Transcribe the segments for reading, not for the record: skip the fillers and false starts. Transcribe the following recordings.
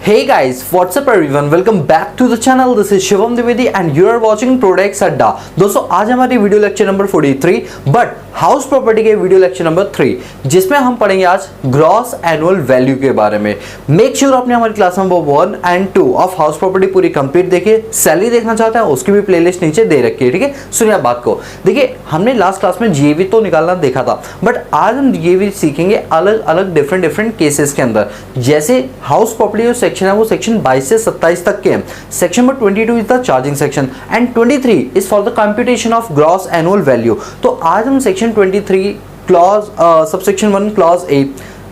Hey guys, what's up everyone? Welcome back to the channel. This is Shivam Dwivedi and you are watching Products Adda. दोस्तों आज हमारी video lecture number 43 but house property के video lecture number 3 जिसमें हम पढ़ेंगे आज gross annual value के बारे में। मेक श्योर आपने हमारी class number 1 and 2 of house property पूरी कंप्लीट देखिए। सैलरी देखना चाहते हैं उसकी भी प्लेलिस्ट नीचे दे रखी है, ठीक है। सुनिए आप बात को, देखिए हमने लास्ट क्लास में जीएवी तो निकालना देखा था बट आज हम जीएवी सीखेंगे अलग अलग डिफरेंट केसेस के अंदर। जैसे हाउस प्रॉपर्टी जो सेक्शन है वो सेक्शन 22 से 27 तक के हैं। Section number 22 is the charging section and 23 is for the computation of gross annual value. तो आज हम section 23 clause subsection 1 clause A,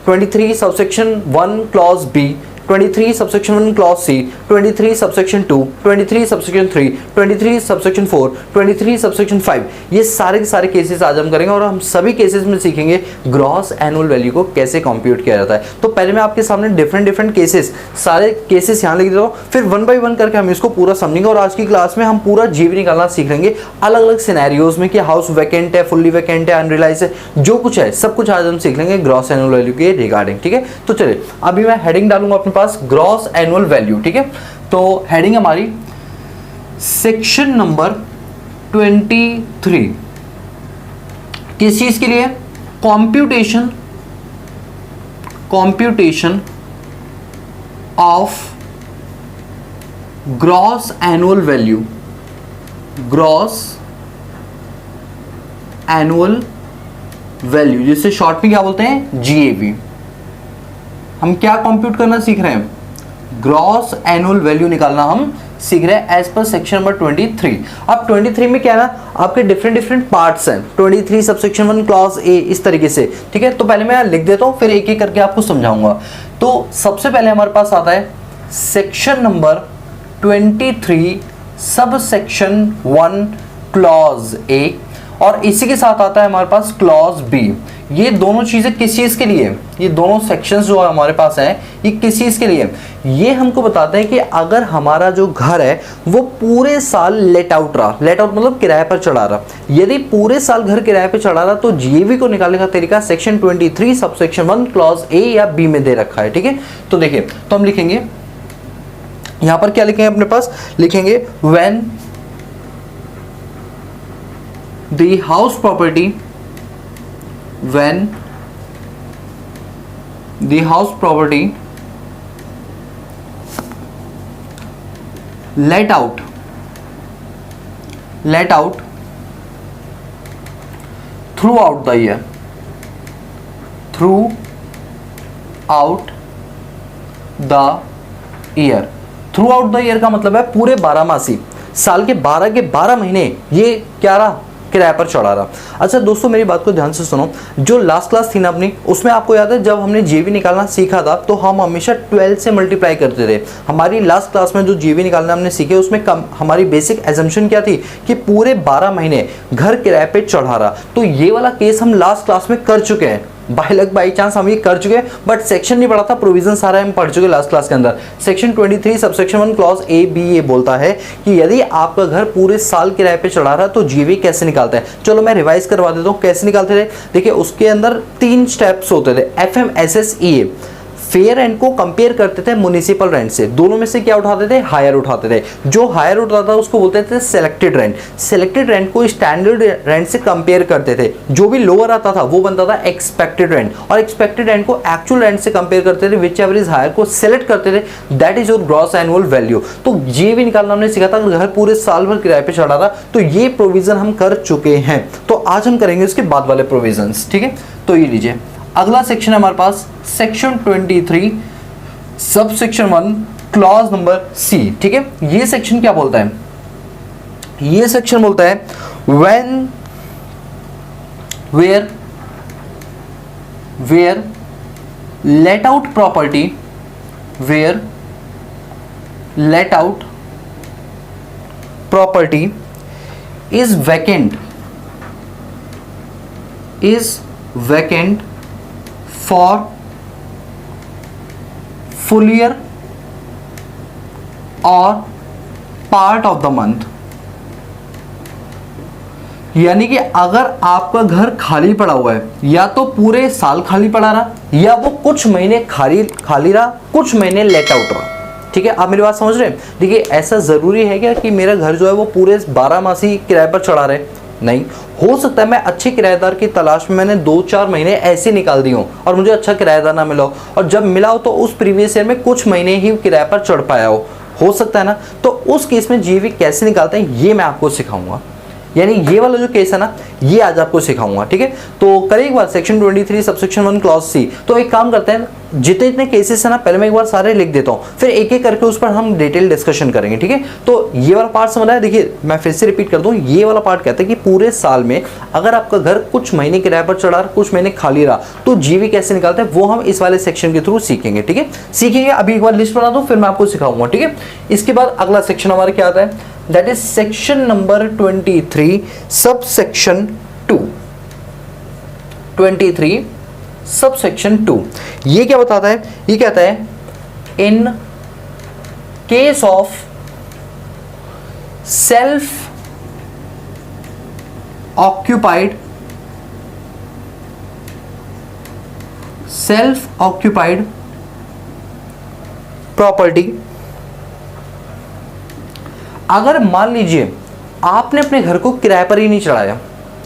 23 subsection 1 clause B, 23 subsection 1 clause C, 23 subsection 2, 23 subsection 3, 23 subsection 4, 23 subsection 5, ये सारे के सारे केसेस आज हम करेंगे और हम सभी केसेस में सीखेंगे ग्रॉस एनुअल वैल्यू को कैसे कंप्यूट किया जाता है। तो पहले मैं आपके सामने डिफरेंट केसेस, सारे केसेस यहाँ लिख देता हूँ, फिर वन बाय वन करके हम इसको पूरा समझेंगे और आज की क्लास में हम पूरा जीवी निकालना सीख लेंगे अलग अलग सिनेरियोज में कि हाउस वैकेंट है, फुल्ली वैकेंट है, अनरिलाइज है, जो कुछ है सब कुछ आज हम सीख लेंगे ग्रॉस एनुअल वैल्यू के रिगार्डिंग, ठीक है। तो चलिए अभी मैं हेडिंग डालूंगा अपने पास ग्रॉस एनुअल वैल्यू, ठीक है। तो हेडिंग हमारी सेक्शन नंबर 23 किस चीज के लिए? Computation of gross annual value, gross annual value जिसे शॉर्ट में क्या बोलते हैं? जीएवी। हम क्या कंप्यूट करना सीख रहे हैं? ग्रॉस एनुअल वैल्यू निकालना हम सीख रहे हैं एज पर सेक्शन नंबर 23। अब 23 में क्या है ना, आपके डिफरेंट पार्ट्स हैं। 23 सबसेक्शन 1 क्लॉज ए, इस तरीके से, ठीक है। तो पहले मैं लिख देता हूं फिर एक एक करके आपको समझाऊंगा। तो सबसे पहले हमारे पास आता है सेक्शन नंबर 23 सब सेक्शन 1 क्लॉज ए और इसी के साथ आता है हमारे पास क्लॉज बी। ये दोनों चीजें किस चीज के लिए? ये दोनों सेक्शंस जो हमारे पास हैं ये किस चीज के लिए? ये हमको बताते हैं कि अगर हमारा जो घर है वो पूरे साल लेट आउट रहा, लेट आउट मतलब किराए पर चढ़ा रहा, यदि पूरे साल घर किराए पर चढ़ा रहा तो जीएवी को निकालने का तरीका सेक्शन 23 सबसेक्शन 1 क्लॉज ए या बी में दे रखा है, ठीक है। तो देखिए, तो हम लिखेंगे यहां पर क्या लिखेंगे अपने पास? लिखेंगे when the house property, when the house property let out throughout the year, throughout the year का मतलब है पूरे 12 मासी, साल के 12 महीने ये क्या रहा? किराए पर चढ़ा रहा। अच्छा दोस्तों मेरी बात को ध्यान से सुनो, जो लास्ट क्लास थी ना अपनी, उसमें आपको याद है जब हमने जीवी निकालना सीखा था तो हम हमेशा 12 से मल्टीप्लाई करते थे। हमारी लास्ट क्लास में जो जीवी निकालना हमने सीखे उसमें हमारी बेसिक एजम्पशन क्या थी कि पूरे 12 महीने घर किराए पे चढ़ा रहा। तो ये वाला केस हम लास्ट क्लास में कर चुके हैं, बाई चांस हम ये कर चुके हैं बट सेक्शन नहीं पढ़ा था, प्रोविजन सारा हम पढ़ चुके लास्ट क्लास के अंदर। Section 23 subsection 1 clause A B ये बोलता है कि यदि आपका घर पूरे साल किराए पे चढ़ा रहा है तो जीवी कैसे निकालता है। चलो मैं रिवाइज करवा देता हूँ कैसे निकालते थे। देखिए उसके अंदर 3 स्टेप्स होते थे, FMSSEA। फेयर रेंट को कंपेयर करते थे म्युनिसिपल रेंट से, दोनों में से क्या उठाते थे? हायर उठाते थे। जो हायर उठाता था उसको बोलते थे सेलेक्टेड रेंट। सेलेक्टेड रेंट को स्टैंडर्ड रेंट से कंपेयर करते थे, जो भी लोअर आता था वो बनता था एक्सपेक्टेड रेंट और एक्सपेक्टेड रेंट को एक्चुअल रेंट से कंपेयर करते थे, विच एवर इज हायर को सेलेक्ट करते थे, that is your gross annual value. तो ये भी निकालना हमने सीखा था, घर पूरे साल भर किराए पे चढ़ा था तो ये प्रोविजन हम कर चुके हैं। तो आज हम करेंगे उसके बाद वाले प्रोविजन, ठीक है। तो ये लीजिए अगला सेक्शन है हमारे पास सेक्शन 23 सब सेक्शन 1 क्लॉज नंबर सी, ठीक है। ये सेक्शन क्या बोलता है? ये सेक्शन बोलता है when where let out property, where let out property is vacant for full year or part of the month। यानी कि अगर आपका घर खाली पड़ा हुआ है, या तो पूरे साल खाली पड़ा रहा, या वो कुछ महीने खाली रहा, कुछ महीने लेट आउट रहा, ठीक है, आप मेरी बात समझ रहे हैं। देखिए ऐसा जरूरी है क्या कि मेरा घर जो है वो पूरे 12 मास ही किराए पर चढ़ा रहे, नहीं। हो सकता है मैं अच्छे किराएदार की तलाश में मैंने 2-4 महीने ऐसे निकाल दिए हों और मुझे अच्छा किराएदार ना मिला हो, और जब मिला हो तो उस प्रीवियस ईयर में कुछ महीने ही किराए पर चढ़ पाया हो सकता है ना। तो उस केस में जीवी कैसे निकालते हैं ये मैं आपको सिखाऊंगा, यानी ये वाला जो केस है ना ये आज आपको सिखाऊंगा, ठीक है। तो करें एक बार सेक्शन 23 सबसेक्शन 1 क्लॉज सी। तो एक काम करते हैं, जितने केसेस है ना पहले मैं एक बार सारे लिख देता हूँ, फिर एक एक करके उस पर हम डिटेल डिस्कशन करेंगे, ठीक है। तो ये वाला पार्ट समझ आया। देखिए मैं फिर से रिपीट कर दूं, ये वाला पार्ट कहता है कि पूरे साल में अगर आपका घर कुछ महीने किराए पर चढ़ा कुछ महीने खाली रहा तो जीवी कैसे निकालते हैं वो हम इस वाले सेक्शन के थ्रू सीखेंगे, ठीक है। सीखेंगे, अभी एक बार लिस्ट बना दो फिर मैं आपको सिखाऊंगा, ठीक है। इसके बाद अगला सेक्शन हमारा क्या आता है, दैट इज सेक्शन नंबर 23 सब सेक्शन 2। 23 सब सेक्शन 2 ये क्या बताता है, ये कहता है in case of self occupied property, अगर मान लीजिए आपने अपने घर को किराए पर ही नहीं चढ़ाया,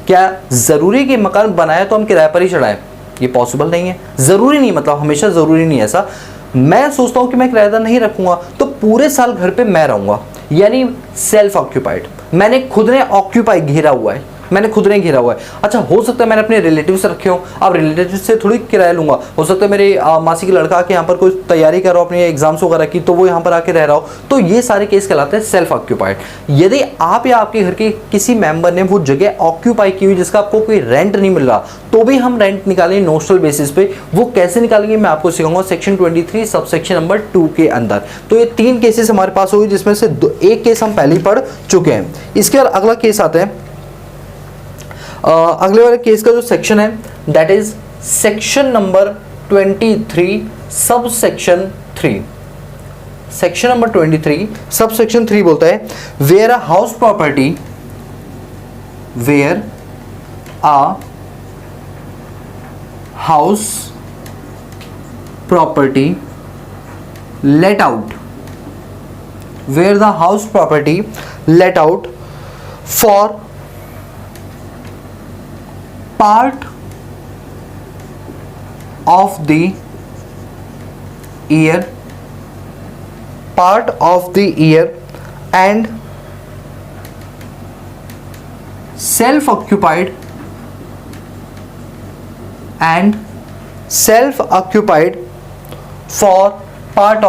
क्या जरूरी कि मकान बनाया तो हम किराए पर ही चढ़ाएं? ये पॉसिबल नहीं है, जरूरी नहीं, मतलब हमेशा जरूरी नहीं है ऐसा। मैं सोचता हूं कि मैं किराएदार नहीं रखूंगा तो पूरे साल घर पे मैं रहूंगा, यानी सेल्फ ऑक्यूपाइड, मैंने खुद ने ऑक्यूपाई घेरा हुआ है, मैंने खुद ने घेरा हुआ है। अच्छा हो सकता है मैंने अपने रिलेटिव से रखे हो, अब रिलेटिव से थोड़ी किराया लूंगा, हो सकता है मेरे मासी की लड़का आके यहाँ पर कोई तैयारी कर रहा हो अपने एग्जाम्स वगैरह की, तो वो यहाँ पर आके रह रहा हो, तो ये सारे केस कहलाते हैं सेल्फ ऑक्यूपाइड। यदि आप या आपके घर के किसी मेंबर ने वो जगह ऑक्यूपाई की हुई जिसका आपको कोई रेंट नहीं मिल रहा, तो भी हम रेंट निकालेंगे नोशनल बेसिस पे। वो कैसे निकालेंगे मैं आपको सिखाऊंगा सेक्शन 23 सबसेक्शन नंबर 2 के अंदर। तो ये 3 केसेस हमारे पास होगी, जिसमें से एक केस हम पहले ही पढ़ चुके हैं। इसके बाद अगला केस आता है, अगले वाले केस का जो सेक्शन है दैट इज सेक्शन नंबर 23 सब सेक्शन 3। सेक्शन नंबर 23 सब सेक्शन 3 बोलता है where a house property, where a house property let out, where the house property let out for part of the year and self-occupied for part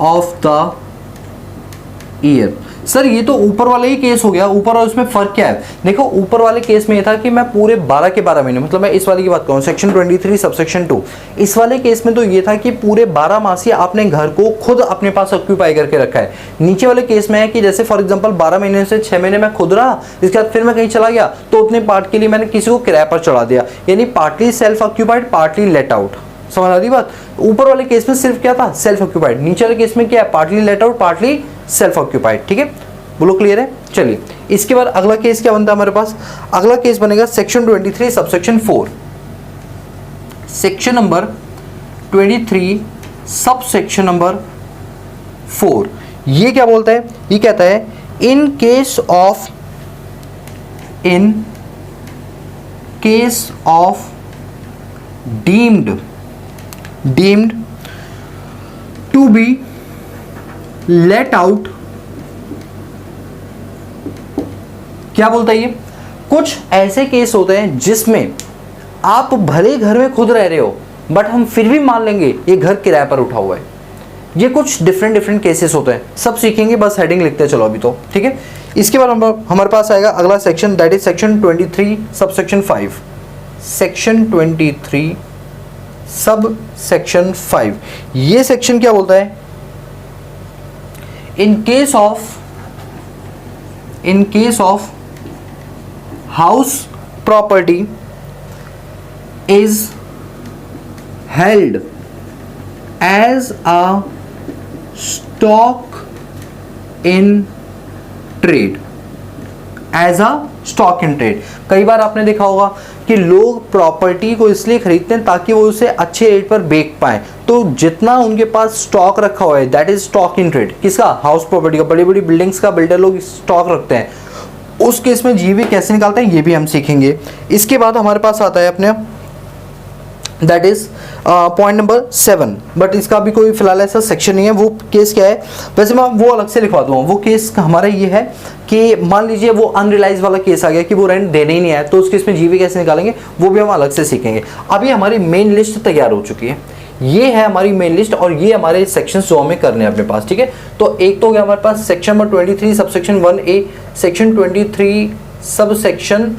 of the year, sir ये तो ऊपर वाला ही case हो गया, ऊपर और इसमें फर्क क्या है? देखो ऊपर वाले केस में ये था कि मैं पूरे 12 के 12 महीने, मतलब मैं इस वाले की बात करूं सेक्शन 23 सबसेक्शन 2, इस वाले केस में तो ये था कि पूरे 12 मास ही आपने घर को खुद अपने पास ऑक्यूपाई करके रखा है। नीचे वाले केस में है कि जैसे फॉर एग्जांपल 12 महीने से 6 महीने मैं खुद रहा, इसके बाद फिर मैं कहीं चला गया तो उतने पार्ट के लिए मैंने किसी को किराए पर चढ़ा दिया, यानी partly self occupied partly let out. समझ आ रही बात? ऊपर वाले केस में सिर्फ क्या था, सेल्फ ऑक्यूपाइड, नीचे वाले केस में क्या है, partly let out partly self occupied, ठीक है, बोलो क्लियर है? चलिए इसके बाद अगला केस क्या बनता है हमारे पास, अगला केस बनेगा section 23 subsection 4। Section number 23 subsection number 4 ये क्या बोलता है, ये कहता है in case of deemed to be let out, क्या बोलता है ये, कुछ ऐसे केस होते हैं जिसमें आप भले घर में खुद रह रहे हो बट हम फिर भी मान लेंगे ये घर किराए पर उठा हुआ है। ये कुछ डिफरेंट केसेस होते हैं, सब सीखेंगे, बस हेडिंग लिखते चलो अभी तो, ठीक है। इसके बाद हमारे पास आएगा अगला section that is section 23 subsection 5। Section 23 सब सेक्शन 5 ये सेक्शन क्या बोलता है, in case of house property is held as a stock in trade, कई बार आपने देखा होगा कि लोग प्रॉपर्टी को इसलिए खरीदते हैं ताकि वो उसे अच्छे रेट पर बेच पाएं। तो जितना उनके पास स्टॉक रखा हुआ है, that is stock in trade. किसका? हाउस प्रॉपर्टी का। बड़ी बड़ी बिल्डिंग्स का बिल्डर लोग स्टॉक रखते हैं, उस केस में जीवी कैसे निकालते हैं ये भी हम सीखेंगे। इसके बाद हमारे पास आता है अपने that is point number 7, but इसका भी कोई फिलहाल ऐसा सेक्शन नहीं है। वो केस क्या है, वैसे मैं वो अलग से लिखवा दूंगा। वो केस हमारा ये है कि मान लीजिए वो अनरियलाइज वाला केस आ गया कि वो रेंट देने ही नहीं आया, तो उस केस में जीवी कैसे निकालेंगे वो भी हम अलग से सीखेंगे। अभी हमारी मेन लिस्ट तैयार हो चुकी है, ये है हमारी मेन लिस्ट और ये हमारे सेक्शंस जो हमें करने हैं अपने पास, ठीक है। तो एक तो हो गया हमारे पास सेक्शन नंबर 23 सब सेक्शन 1A, सेक्शन 23 सब सेक्शन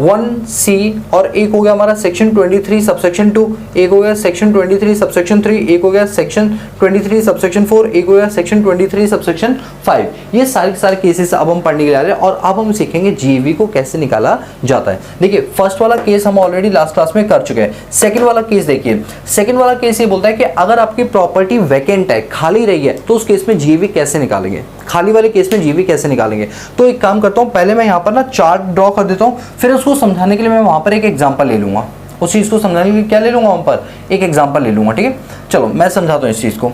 1C, और एक हो गया हमारा सेक्शन 23 सबसेक्शन 2, एक हो गया सेक्शन 23 सबसेक्शन 3, एक हो गया सेक्शन 23 सबसेक्शन 4, एक हो गया सेक्शन 23 सबसेक्शन 5। ये सारे के सारे केसेस अब हम पढ़ने के लिए आ रहे हैं और अब हम सीखेंगे जीवी को कैसे निकाला जाता है। देखिए फर्स्ट वाला केस हम ऑलरेडी लास्ट क्लास में कर चुके हैं। सेकंड वाला केस देखिए, सेकंड वाला केस ये बोलता है कि अगर आपकी प्रॉपर्टी वैकेंट है, खाली रही है, तो उस केस में जीवी कैसे निकालेंगे, खाली वाले केस में जीवी कैसे निकालेंगे। तो एक काम करता हूं, पहले मैं यहाँ पर ना चार्ट ड्रॉ कर देता हूँ, फिर उसको समझाने के लिए मैं वहां पर एक एग्जांपल ले लूंगा। उस चीज को समझाने के लिए क्या ले लूंगा, वहां पर एक एग्जांपल ले लूंगा, ठीक है। चलो मैं समझाता हूँ इस चीज को।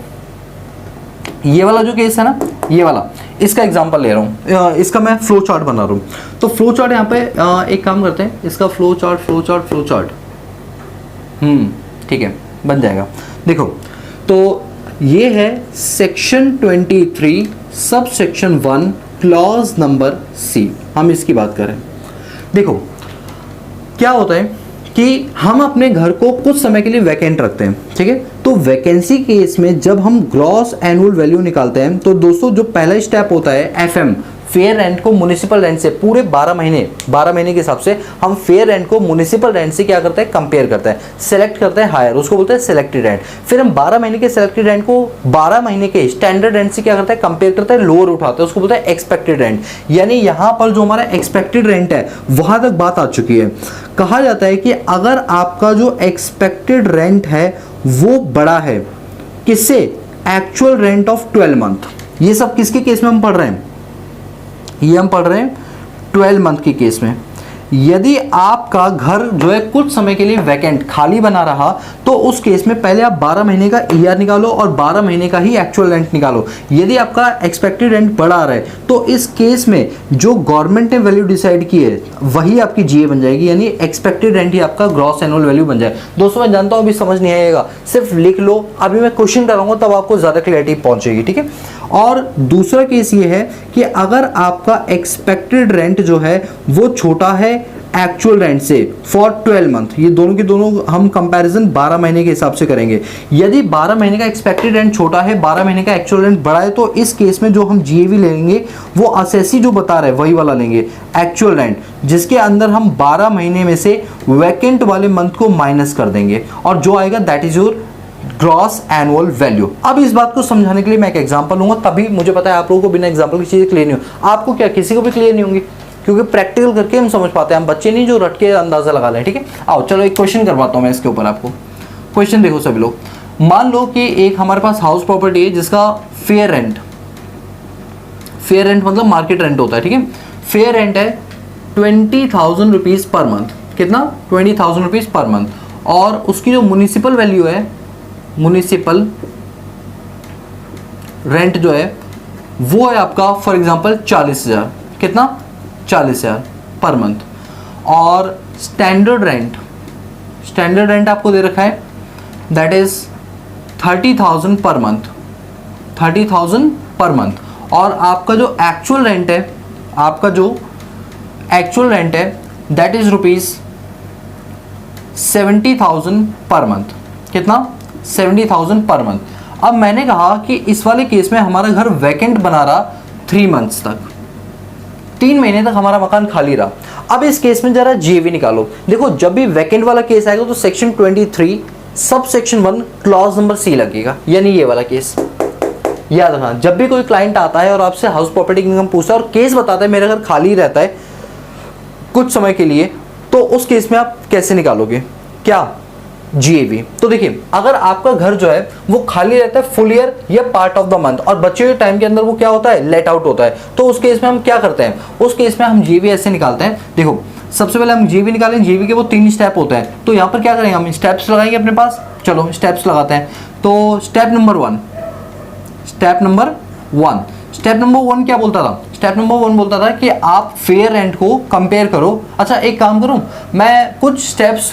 ये वाला जो केस है ना, ये वाला, इसका एग्जांपल ले रहा हूँ, इसका मैं फ्लो चार्ट बना रहा हूँ। तो फ्लो चार्ट यहाँ पे एक काम करते हैं, इसका फ्लो चार्ट ठीक है, बन जाएगा। देखो तो ये है सेक्शन 23 सब सेक्शन 1 क्लॉज नंबर C, हम इसकी बात करें। देखो क्या होता है कि हम अपने घर को कुछ समय के लिए वैकेंट रखते हैं, ठीक है। तो वैकेंसी केस में जब हम ग्रॉस एनुअल वैल्यू निकालते हैं, तो दोस्तों जो पहला स्टेप होता है FM, फेयर रेंट को म्युनिसिपल रेंट से पूरे 12 महीने के हिसाब से हम फेयर रेंट को म्युनिसिपल रेंट से क्या करते हैं, कंपेयर करते हैं, सेलेक्ट करते हैं हायर, उसको बोलते हैं सिलेक्टेड रेंट। फिर हम 12 महीने के सिलेक्टेड रेंट को 12 महीने के स्टैंडर्ड रेंट से क्या करते हैं, कंपेयर करते हैं, लोअर उठाते हैं, उसको बोलते हैं एक्सपेक्टेड रेंट। यानी यहाँ पर जो हमारा एक्सपेक्टेड रेंट है वहां तक बात आ चुकी है। कहा जाता है कि अगर आपका जो एक्सपेक्टेड रेंट है वो बड़ा है किससे, एक्चुअल रेंट ऑफ 12 मंथ। ये सब किसके केस में हम पढ़ रहे हैं, ये हम पढ़ रहे हैं 12 मंथ के केस में। यदि आपका घर जो है कुछ समय के लिए वैकेंट खाली बना रहा, तो उस केस में पहले आप 12 महीने का ईआर निकालो और 12 महीने का ही एक्चुअल रेंट निकालो। यदि आपका एक्सपेक्टेड रेंट बढ़ा आ रहा है, तो इस केस में जो गवर्नमेंट ने वैल्यू डिसाइड की है वही आपकी जीए बन जाएगी, यानी एक्सपेक्टेड रेंट ही आपका ग्रॉस एनुअल वैल्यू बन जाए। दोस्तों मैं जानता हूँ अभी समझ नहीं आएगा, सिर्फ लिख लो, अभी मैं क्वेश्चन कराऊंगा तब आपको ज्यादा क्लैरिटी पहुंचेगी, ठीक है। और दूसरा केस ये है कि अगर आपका एक्सपेक्टेड रेंट जो है वो छोटा है एक्चुअल रेंट से फॉर 12 मंथ, ये दोनों की दोनों हम कंपैरिजन 12 महीने के हिसाब से करेंगे। यदि 12 महीने का एक्सपेक्टेड रेंट छोटा है, 12 महीने का एक्चुअल रेंट बड़ा है, तो इस केस में जो हम जीएवी लेंगे वो असेसी जो बता रहे हैं वही वाला लेंगे, एक्चुअल रेंट, जिसके अंदर हम 12 महीने में से वैकेंट वाले मंथ को माइनस कर देंगे और जो आएगा that is your gross annual value. अब इस बात को समझाने के लिए मैं एक एग्जांपल लूंगा, तभी मुझे पता है आप लोगों को बिना एग्जांपल की चीजें क्लियर नहीं हो। आपको क्या, किसी को भी क्लियर नहीं होंगी, क्योंकि प्रैक्टिकल करके हम समझ पाते हैं, हम बच्चे नहीं जो रट के अंदाजा लगा लें, ठीक है। आओ चलो एक क्वेश्चन करवाता हूं मैं इसके ऊपर आपको। क्वेश्चन देखो सभी लोग, मान लो कि एक हमारे पास हाउस प्रॉपर्टी है जिसका फेयर रेंट मतलब मार्केट रेंट होता है, ठीक है। फेयर रेंट है 20,000 रुपीज पर मंथ, कितना, 20,000 रुपीज पर मंथ, और उसकी जो म्युनिसिपल वैल्यू है, म्युनिसिपल रेंट जो है वो है आपका फॉर एग्जांपल 40,000, कितना, 40,000 पर मंथ। और स्टैंडर्ड रेंट आपको दे रखा है that is 30,000 per month, 30,000 per month. और आपका जो एक्चुअल रेंट है that is rupees 70,000 per month, कितना, 70,000 पर मंथ। अब मैंने कहा कि इस वाले केस में हमारा घर वैकेंट बना रहा 3 मंथ्स तक, 3 महीने तक हमारा मकान खाली रहा। अब इस केस में जरा जीएवी निकालो। देखो जब भी वैकेंट वाला केस आएगा तो सेक्शन 23 सब सेक्शन 1 क्लॉज नंबर C लगेगा, यानी ये वाला केस याद रखना। जब भी कोई क्लाइंट आता है और आपसे हाउस प्रॉपर्टी इनकम पूछता है और केस बताता है मेरा घर खाली रहता है कुछ समय के लिए, तो उस केस में आप कैसे निकालोगे, क्या, जीएवी। तो देखिए अगर आपका घर जो है वो खाली रहता है फुल ईयर या पार्ट ऑफ द मंथ और बचे हुए टाइम के अंदर वो क्या होता है, लेट आउट होता है, तो उस केस में हम क्या करते हैं, उस केस में हम जीएवी ऐसे निकालते हैं। देखो सबसे पहले हम जीवी निकालें, जीवी के वो 3 स्टेप होते हैं, तो यहाँ पर क्या करेंगे हम स्टेप्स लगाएंगे अपने पास। चलो स्टेप्स लगाते हैं। तो स्टेप नंबर 1 क्या बोलता था? स्टेप नंबर 1 बोलता था कि आप फेयर रेंट को कंपेयर करो। अच्छा एक काम करूं, मैं कुछ स्टेप्स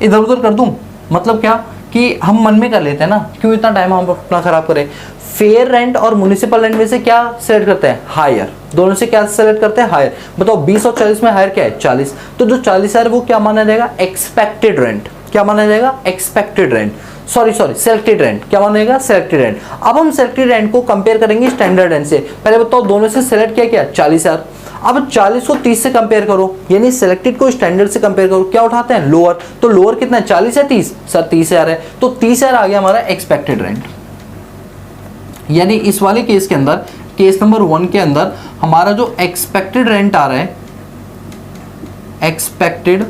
इधर उधर कर दूं, मतलब क्या कि हम मन में कर लेते हैं ना, क्यों इतना टाइम हम अपना खराब करें। फेयर रेंट और म्युनिसिपल रेंट में से क्या सेलेक्ट करते हैं? हायर। दोनों से क्या सेलेक्ट करते हैं? हायर। बताओ 20 और 40 में हायर क्या है? 40। तो जो 40 है वो क्या माना जाएगा? Expected rent. क्या माना जाएगा? Expected rent. Sorry selected rent. क्या मानेगा? Selected rent. अब हम सेलेक्टेड रेंट को कंपेयर करेंगे स्टैंडर्ड रेंट से। पहले बताओ दोनों से सेलेक्ट किया क्या? 40,000। अब 40 को 30 से कंपेयर करो, यानी सेलेक्टेड को स्टैंडर्ड से कंपेयर करो, क्या उठाते हैं? लोअर। तो लोअर कितना है? 40 है 30? सर 30,000 है, तो 30,000 आ गया हमारा एक्सपेक्टेड रेंट। यानी इस वाले केस के अंदर, केस नंबर 1 के अंदर हमारा जो एक्सपेक्टेड रेंट आ रहा है, एक्सपेक्टेड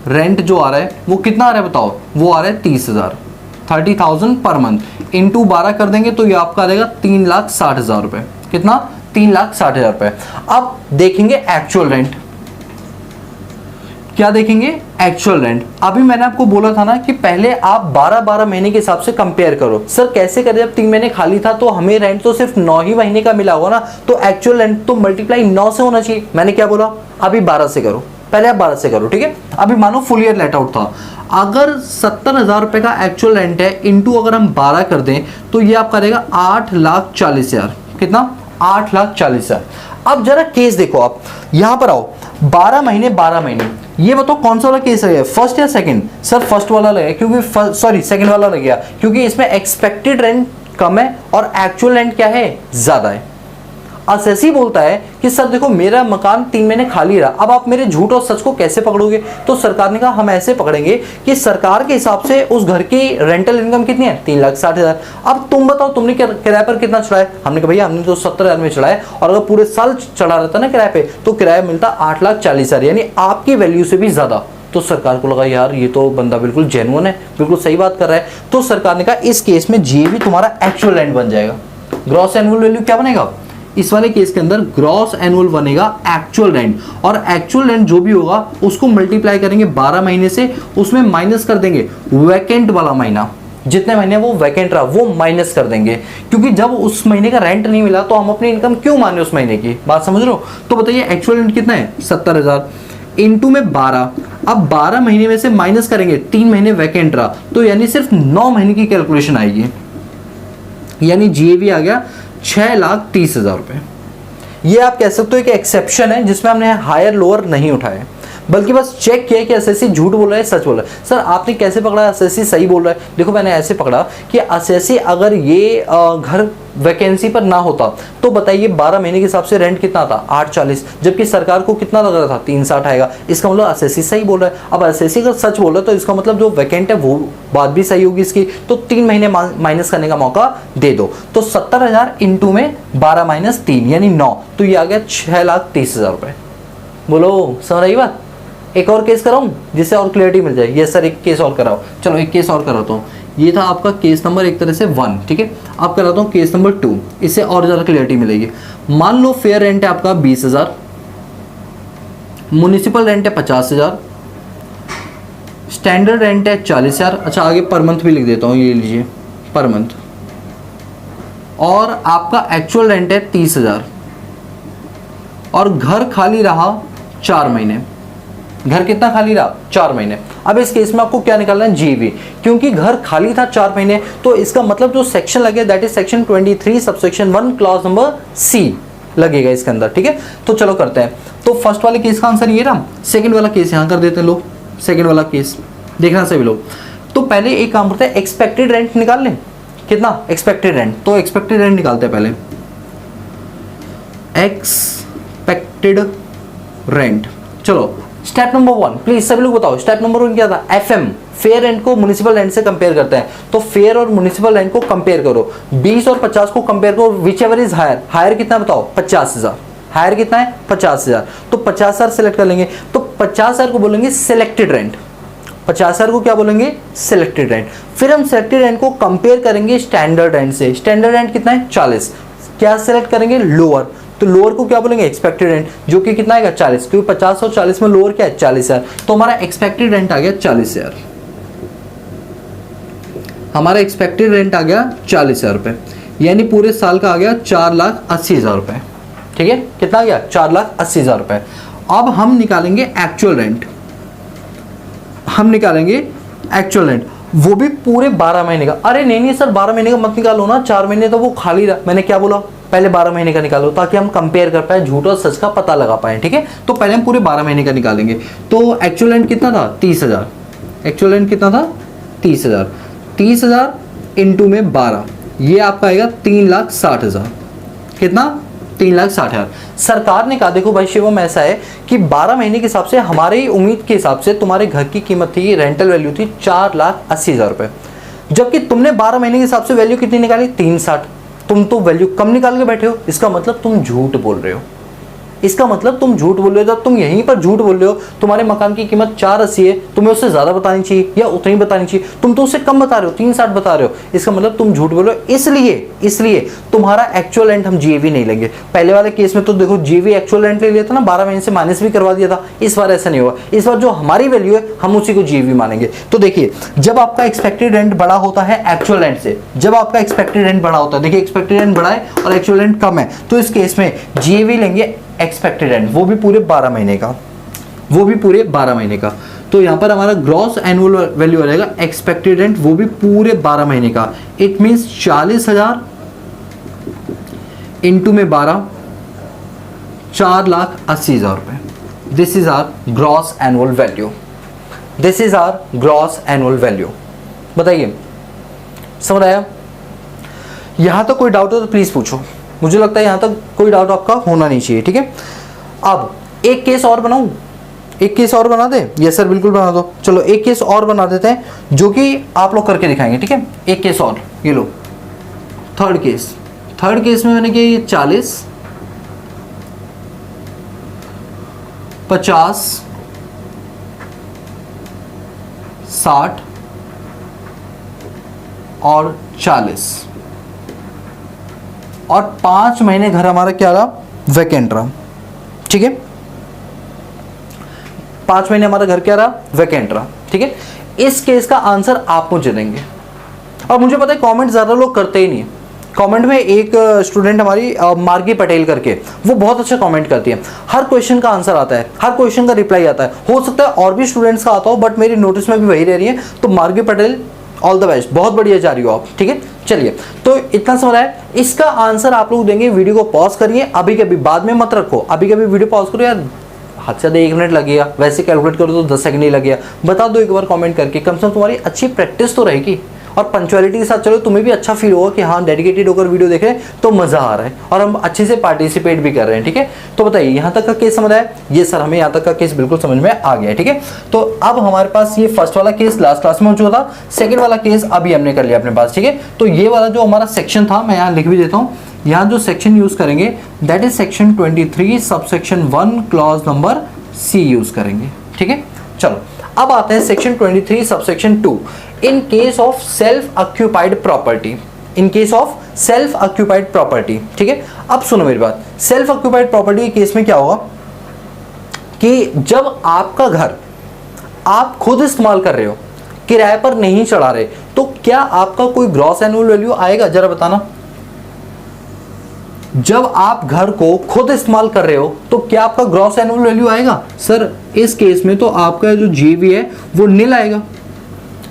रेंट जो आ रहा है वो कितना आ रहा है बताओ? वो आ रहा है 30,000, 30,000 पर मंथ। इंटू 12 कर देंगे तो ये आपका आ जाएगा 3,60,000 रुपये। कितना? 3,60,000 रुपये। अब देखेंगे एक्चुअल रेंट। क्या देखेंगे? Actual rent. अभी मैंने आपको बोला था ना कि पहले आप 12-12 महीने के हिसाब से कंपेयर करो। सर कैसे करें? जब 3 महीने खाली था तो हमें रेंट तो सिर्फ 9 ही महीने का मिला होगा ना, तो एक्चुअल रेंट तो मल्टीप्लाई 9 से होना चाहिए। मैंने क्या बोला? अभी 12 से करो, पहले आप 12 से करो, ठीक है। अभी मानो फुल ईयर लेट आउट था, अगर 70,000 रुपए का एक्चुअल रेंट है, इंटू अगर हम 12 कर दें तो ये आपका रहेगा 8,40,000। कितना? 8,40,000। अब जरा केस देखो, आप यहां पर आओ, 12 महीने 12 महीने, ये बताओ कौन सा वाला केस है? फर्स्ट या सेकंड? सर फर्स्ट वाला लगा, क्योंकि सॉरी सेकंड वाला लग गया, क्योंकि इसमें एक्सपेक्टेड रेंट कम है और एक्चुअल रेंट क्या है? ज्यादा है। असेसी बोलता है कि सर देखो मेरा मकान 3 महीने खाली रहा, अब आप मेरे झूठ और सच को कैसे पकड़ोगे? तो सरकार ने कहा हम ऐसे पकड़ेंगे कि सरकार के हिसाब से उस घर की रेंटल इनकम कितनी है? 3,60,000। अब तुम बताओ तुमने किराए पर कितना चढ़ाया? हमने कहा भैया हमने तो 70,000 में चढ़ाया, और अगर पूरे साल चढ़ा रहता ना किराए पे तो किराया मिलता 8,40,000, यानी आपकी वैल्यू से भी ज्यादा। तो सरकार को लगा यार ये तो बंदा बिल्कुल जेन्युइन है, बिल्कुल सही बात कर रहा है। तो सरकार ने कहा इस केस में जीएवी तुम्हारा एक्चुअल रेंट बन जाएगा। ग्रॉस एनुअल वैल्यू क्या बनेगा? इस वाले केस के अंदर ग्रॉस एनुअल बनेगा एक्चुअल रेंट, और एक्चुअल रेंट जो भी होगा उसको मल्टीप्लाई करेंगे 12 महीने से, उसमें माइनस कर देंगे वैकेंट वाला महीना, जितने महीने वो वैकेंट रहा वो माइनस कर देंगे, क्योंकि जब उस महीने का रेंट नहीं मिला तो हम अपनी इनकम क्यों माने उस महीने की? बात समझ रहे हो? तो बताइए एक्चुअल रेंट कितना है? 70,000 इंटू में 12। अब 12 महीने में से माइनस करेंगे, 3 महीने वैकेंट रहा, तो यानी सिर्फ 9 महीने की कैलकुलेशन आएगी, यानी जीएवी आ गया 6,30,000 रुपये। ये आप कह सकते हो एक एक्सेप्शन है जिसमें हमने हायर लोअर नहीं उठाए, बल्कि बस चेक किया कि एसएससी झूठ बोल रहा है सच बोल रहा है। सर आपने कैसे पकड़ा एसएससी सही बोल रहा है? देखो मैंने ऐसे पकड़ा कि एसएससी अगर ये घर वैकेंसी पर ना होता तो बताइए 12 महीने के हिसाब से रेंट कितना था? 8,40, जबकि सरकार को कितना लग रहा था? 3,60 आएगा। इसका मतलब एसएससी सही बोल रहा है। अब एसएससी अगर सच बोल रहा है तो इसका मतलब जो वैकेंट है वो बात भी सही होगी इसकी, तो 3 महीने माइनस करने का मौका दे दो। तो 70,000 इंटू में 12 माइनस 3 यानी 9, तो ये आ गया 6,30,000 रुपये। बोलो समझ रही बात? एक और केस कराऊं जिससे और क्लियरिटी मिल जाए? यस सर एक केस और कराओ। चलो एक केस और कराता हूँ। ये था आपका केस नंबर एक तरह से 1, ठीक है। अब कराता हूँ केस नंबर 2, इससे और ज़्यादा क्लियरिटी मिलेगी। मान लो फेयर रेंट है आपका 20,000, म्युनिसिपल रेंट है 50,000, स्टैंडर्ड रेंट है 40,000। अच्छा आगे पर मंथ भी लिख देता हूँ, ये लीजिए पर मंथ, और आपका एक्चुअल रेंट है 30,000, और घर खाली रहा 4 महीने। घर कितना खाली रहा? 4 महीने। अब इस केस में आपको क्या निकालना है? जीवी, क्योंकि घर खाली था 4 महीने, तो इसका मतलब जो सेक्शन लगे that is section 23 subsection 1 clause number C लगेगा इसके अंदर, ठीक है। तो चलो करते हैं। तो फर्स्ट वाले केस का आंसर ये रहा, सेकंड वाला केस यहां कर देते हैं लोग। सेकंड वाला केस देखना सभी लोग। तो पहले एक काम करते हैं, एक्सपेक्टेड रेंट निकाल लें। कितना एक्सपेक्टेड रेंट? तो एक्सपेक्टेड रेंट निकालते हैं पहले। एक्सपेक्टेड रेंट, चलो स्टेप नंबर 1 प्लीज सभी लोग बताओ। स्टेप नंबर 1 क्या था? एफएम, फेयर रेंट को म्युनिसिपल रेंट से कंपेयर करते हैं। तो फेयर और म्युनिसिपल रेंट को कंपेयर करो, 20 और 50 को कंपेयर करो, whichever is higher. Higher कितना बताओ? 50,000। हायर कितना है? 50,000। तो 50,000 सेलेक्ट कर लेंगे, तो 50,000 को बोलेंगे सिलेक्टेड रेंट। 50,000 को क्या बोलेंगे? Selected rent. फिर हम सिलेक्टेड रेंट को कंपेयर करेंगे स्टैंडर्ड रेंट से। स्टैंडर्ड रेंट कितना है? 40। क्या सेलेक्ट करेंगे? लोअर। तो लोअर को क्या बोलेंगे एक्सपेक्टेड रेंट, जो कि कितना आएगा 40, क्योंकि 50 और 40 में लोअर क्या है 40,000, तो हमारा एक्सपेक्टेड रेंट आ गया 40,000। हमारा एक्सपेक्टेड रेंट आ गया 40,000 रुपये, यानी पूरे साल का आ गया 4,80,000 रुपये। ठीक है, कितना आ गया 4,80,000 रुपये। अब हम निकालेंगे एक्चुअल रेंट, हम निकालेंगे एक्चुअल रेंट, वो भी पूरे 12 महीने का। अरे नहीं सर 12 महीने का मत निकालो ना, 4 महीने तो वो खाली रहा। मैंने क्या बोला, पहले 12 महीने का निकालो ताकि हम कंपेयर कर पाए, झूठ और सच का पता लगा पाए। ठीक है, तो पहले हम पूरे 12 महीने का निकालेंगे। तो एक्चुअल रेंट कितना था 30,000, एक्चुअल रेंट कितना था 30,000, 30,000 इंटू में 12, ये आपका आएगा 3,60,000। कितना 3,60,000। सरकार ने कहा देखो भाई शिवम ऐसा है कि 12 महीने के हिसाब से हमारी उम्मीद के हिसाब से तुम्हारे घर की कीमत थी, रेंटल वैल्यू थी 4,80,000 रुपये, जबकि तुमने 12 महीने के हिसाब से वैल्यू कितनी निकाली 360। तुम तो वैल्यू कम निकाल के बैठे हो, इसका मतलब तुम झूठ बोल रहे हो, इसका मतलब तुम झूठ बोल रहे हो। जब तुम यहीं पर झूठ बोल रहे हो, तुम्हारे मकान की कीमत 480 है, तुम्हें उससे ज़्यादा बतानी चाहिए या उतनी बतानी चाहिए, तुम तो उससे कम बता रहे हो, 360 बता रहे हो, इसका मतलब तुम झूठ बोल रहे हो। इसलिए तुम्हारा एक्चुअल रेंट हम जीएवी नहीं लेंगे। पहले वाले केस में तो देखो जीएवी एक्चुअल रेंट ले लिया था ना, 12 महीने से माइनस भी करवा दिया था। इस बार ऐसा नहीं होगा, इस बार जो हमारी वैल्यू है हम उसी को जीएवी मानेंगे। तो देखिए जब आपका एक्सपेक्टेड रेंट बड़ा होता है एक्चुअल रेंट से, जब आपका एक्सपेक्टेड रेंट बड़ा होता है, देखिए एक्सपेक्टेड रेंट बड़ा है और एक्चुअल रेंट कम है, तो इस केस में जीएवी लेंगे एक्सपेक्टेड रेंट, वो भी पूरे 12 महीने का, वो भी पूरे 12 महीने का। तो यहां पर हमारा ग्रॉस एनुअल वैल्यू आ जाएगा एक्सपेक्टेड रेंट, वो भी पूरे 12 महीने का। इट मींस 40,000 इंटू में 12, 4,80,000 रुपए। This is our gross annual value, this is our gross annual value. बताइए समझ आया? यहां तक कोई डाउट हो तो प्लीज पूछो, मुझे लगता है यहां तक कोई डाउट आपका होना नहीं चाहिए। ठीक है, अब एक केस और बनाऊं, एक केस और बना दे? यस सर बिल्कुल बना दो। चलो एक केस और बना देते हैं जो कि आप लोग करके दिखाएंगे। ठीक है, एक केस और, ये लो थर्ड केस। थर्ड केस में मैंने किया ये 40, 50, 60 और 40, और 5 महीने घर हमारा क्या रहा वैकेंट रहा। ठीक है, 5 महीने हमारा घर क्या रहा वैकेंट रहा। ठीक है, इस केस का आंसर आप मुझे देंगे। और मुझे पता है कमेंट ज्यादा लोग करते ही नहीं। कमेंट में एक स्टूडेंट हमारी मार्गी पटेल करके, वो बहुत अच्छा कमेंट करती है, हर क्वेश्चन का आंसर आता है, हर क्वेश्चन का रिप्लाई आता है। हो सकता है और भी स्टूडेंट्स का आता हो, बट मेरी नोटिस में भी वही रह रही है। तो मार्गी पटेल ऑल द बेस्ट, बहुत बढ़िया जा रही हो आप। ठीक है, चलिए तो इतना समझ आया। इसका आंसर आप लोग देंगे। वीडियो को पॉज करिए अभी, कभी बाद में मत रखो, अभी कभी वीडियो पॉज करो यार, हद से ज़्यादा 1 मिनट लगेगा, वैसे कैलकुलेट करो तो 10 सेकंड ही लगेगा। बता दो एक बार कमेंट करके, कम से कम तुम्हारी अच्छी प्रैक्टिस तो रहेगी और पंक्चुअलिटी के साथ चलो, तुम्हें भी अच्छा फील होगा कि हाँ डेडिकेटेड होकर वीडियो देख रहे हैं तो मजा आ रहा है और हम अच्छे से पार्टिसिपेट भी कर रहे हैं। ठीक है, तो बताइए यहाँ तक का केस समझ आया? ये सर हमें यहाँ तक का केस बिल्कुल समझ में आ गया। ठीक है, तो अब हमारे पास ये फर्स्ट वाला केस लास्ट क्लास में हो चुका था, सेकंड वाला केस अभी हमने कर लिया अपने पास। ठीक है, तो ये वाला जो हमारा सेक्शन था मैं यहाँ लिख भी देता हूँ। यहाँ जो सेक्शन यूज करेंगे that is section 23 subsection 1 clause number C use करेंगे। ठीक है, चलो अब आते हैं सेक्शन 23 subsection 2, in case of self occupied property. In case of self occupied property. ठीक है, अब सुनो मेरी बात। सेल्फ ऑक्यूपाइड प्रॉपर्टी के केस में क्या होगा कि जब आपका घर आप खुद इस्तेमाल कर रहे हो, किराए पर नहीं चढ़ा रहे, तो क्या आपका कोई ग्रॉस एनुअल वैल्यू आएगा? जरा बताना। जब आप घर को खुद इस्तेमाल कर रहे हो तो क्या आपका ग्रॉस एनुअल वैल्यू आएगा? सर इस केस में तो आपका जो जीवी है वो नील आएगा।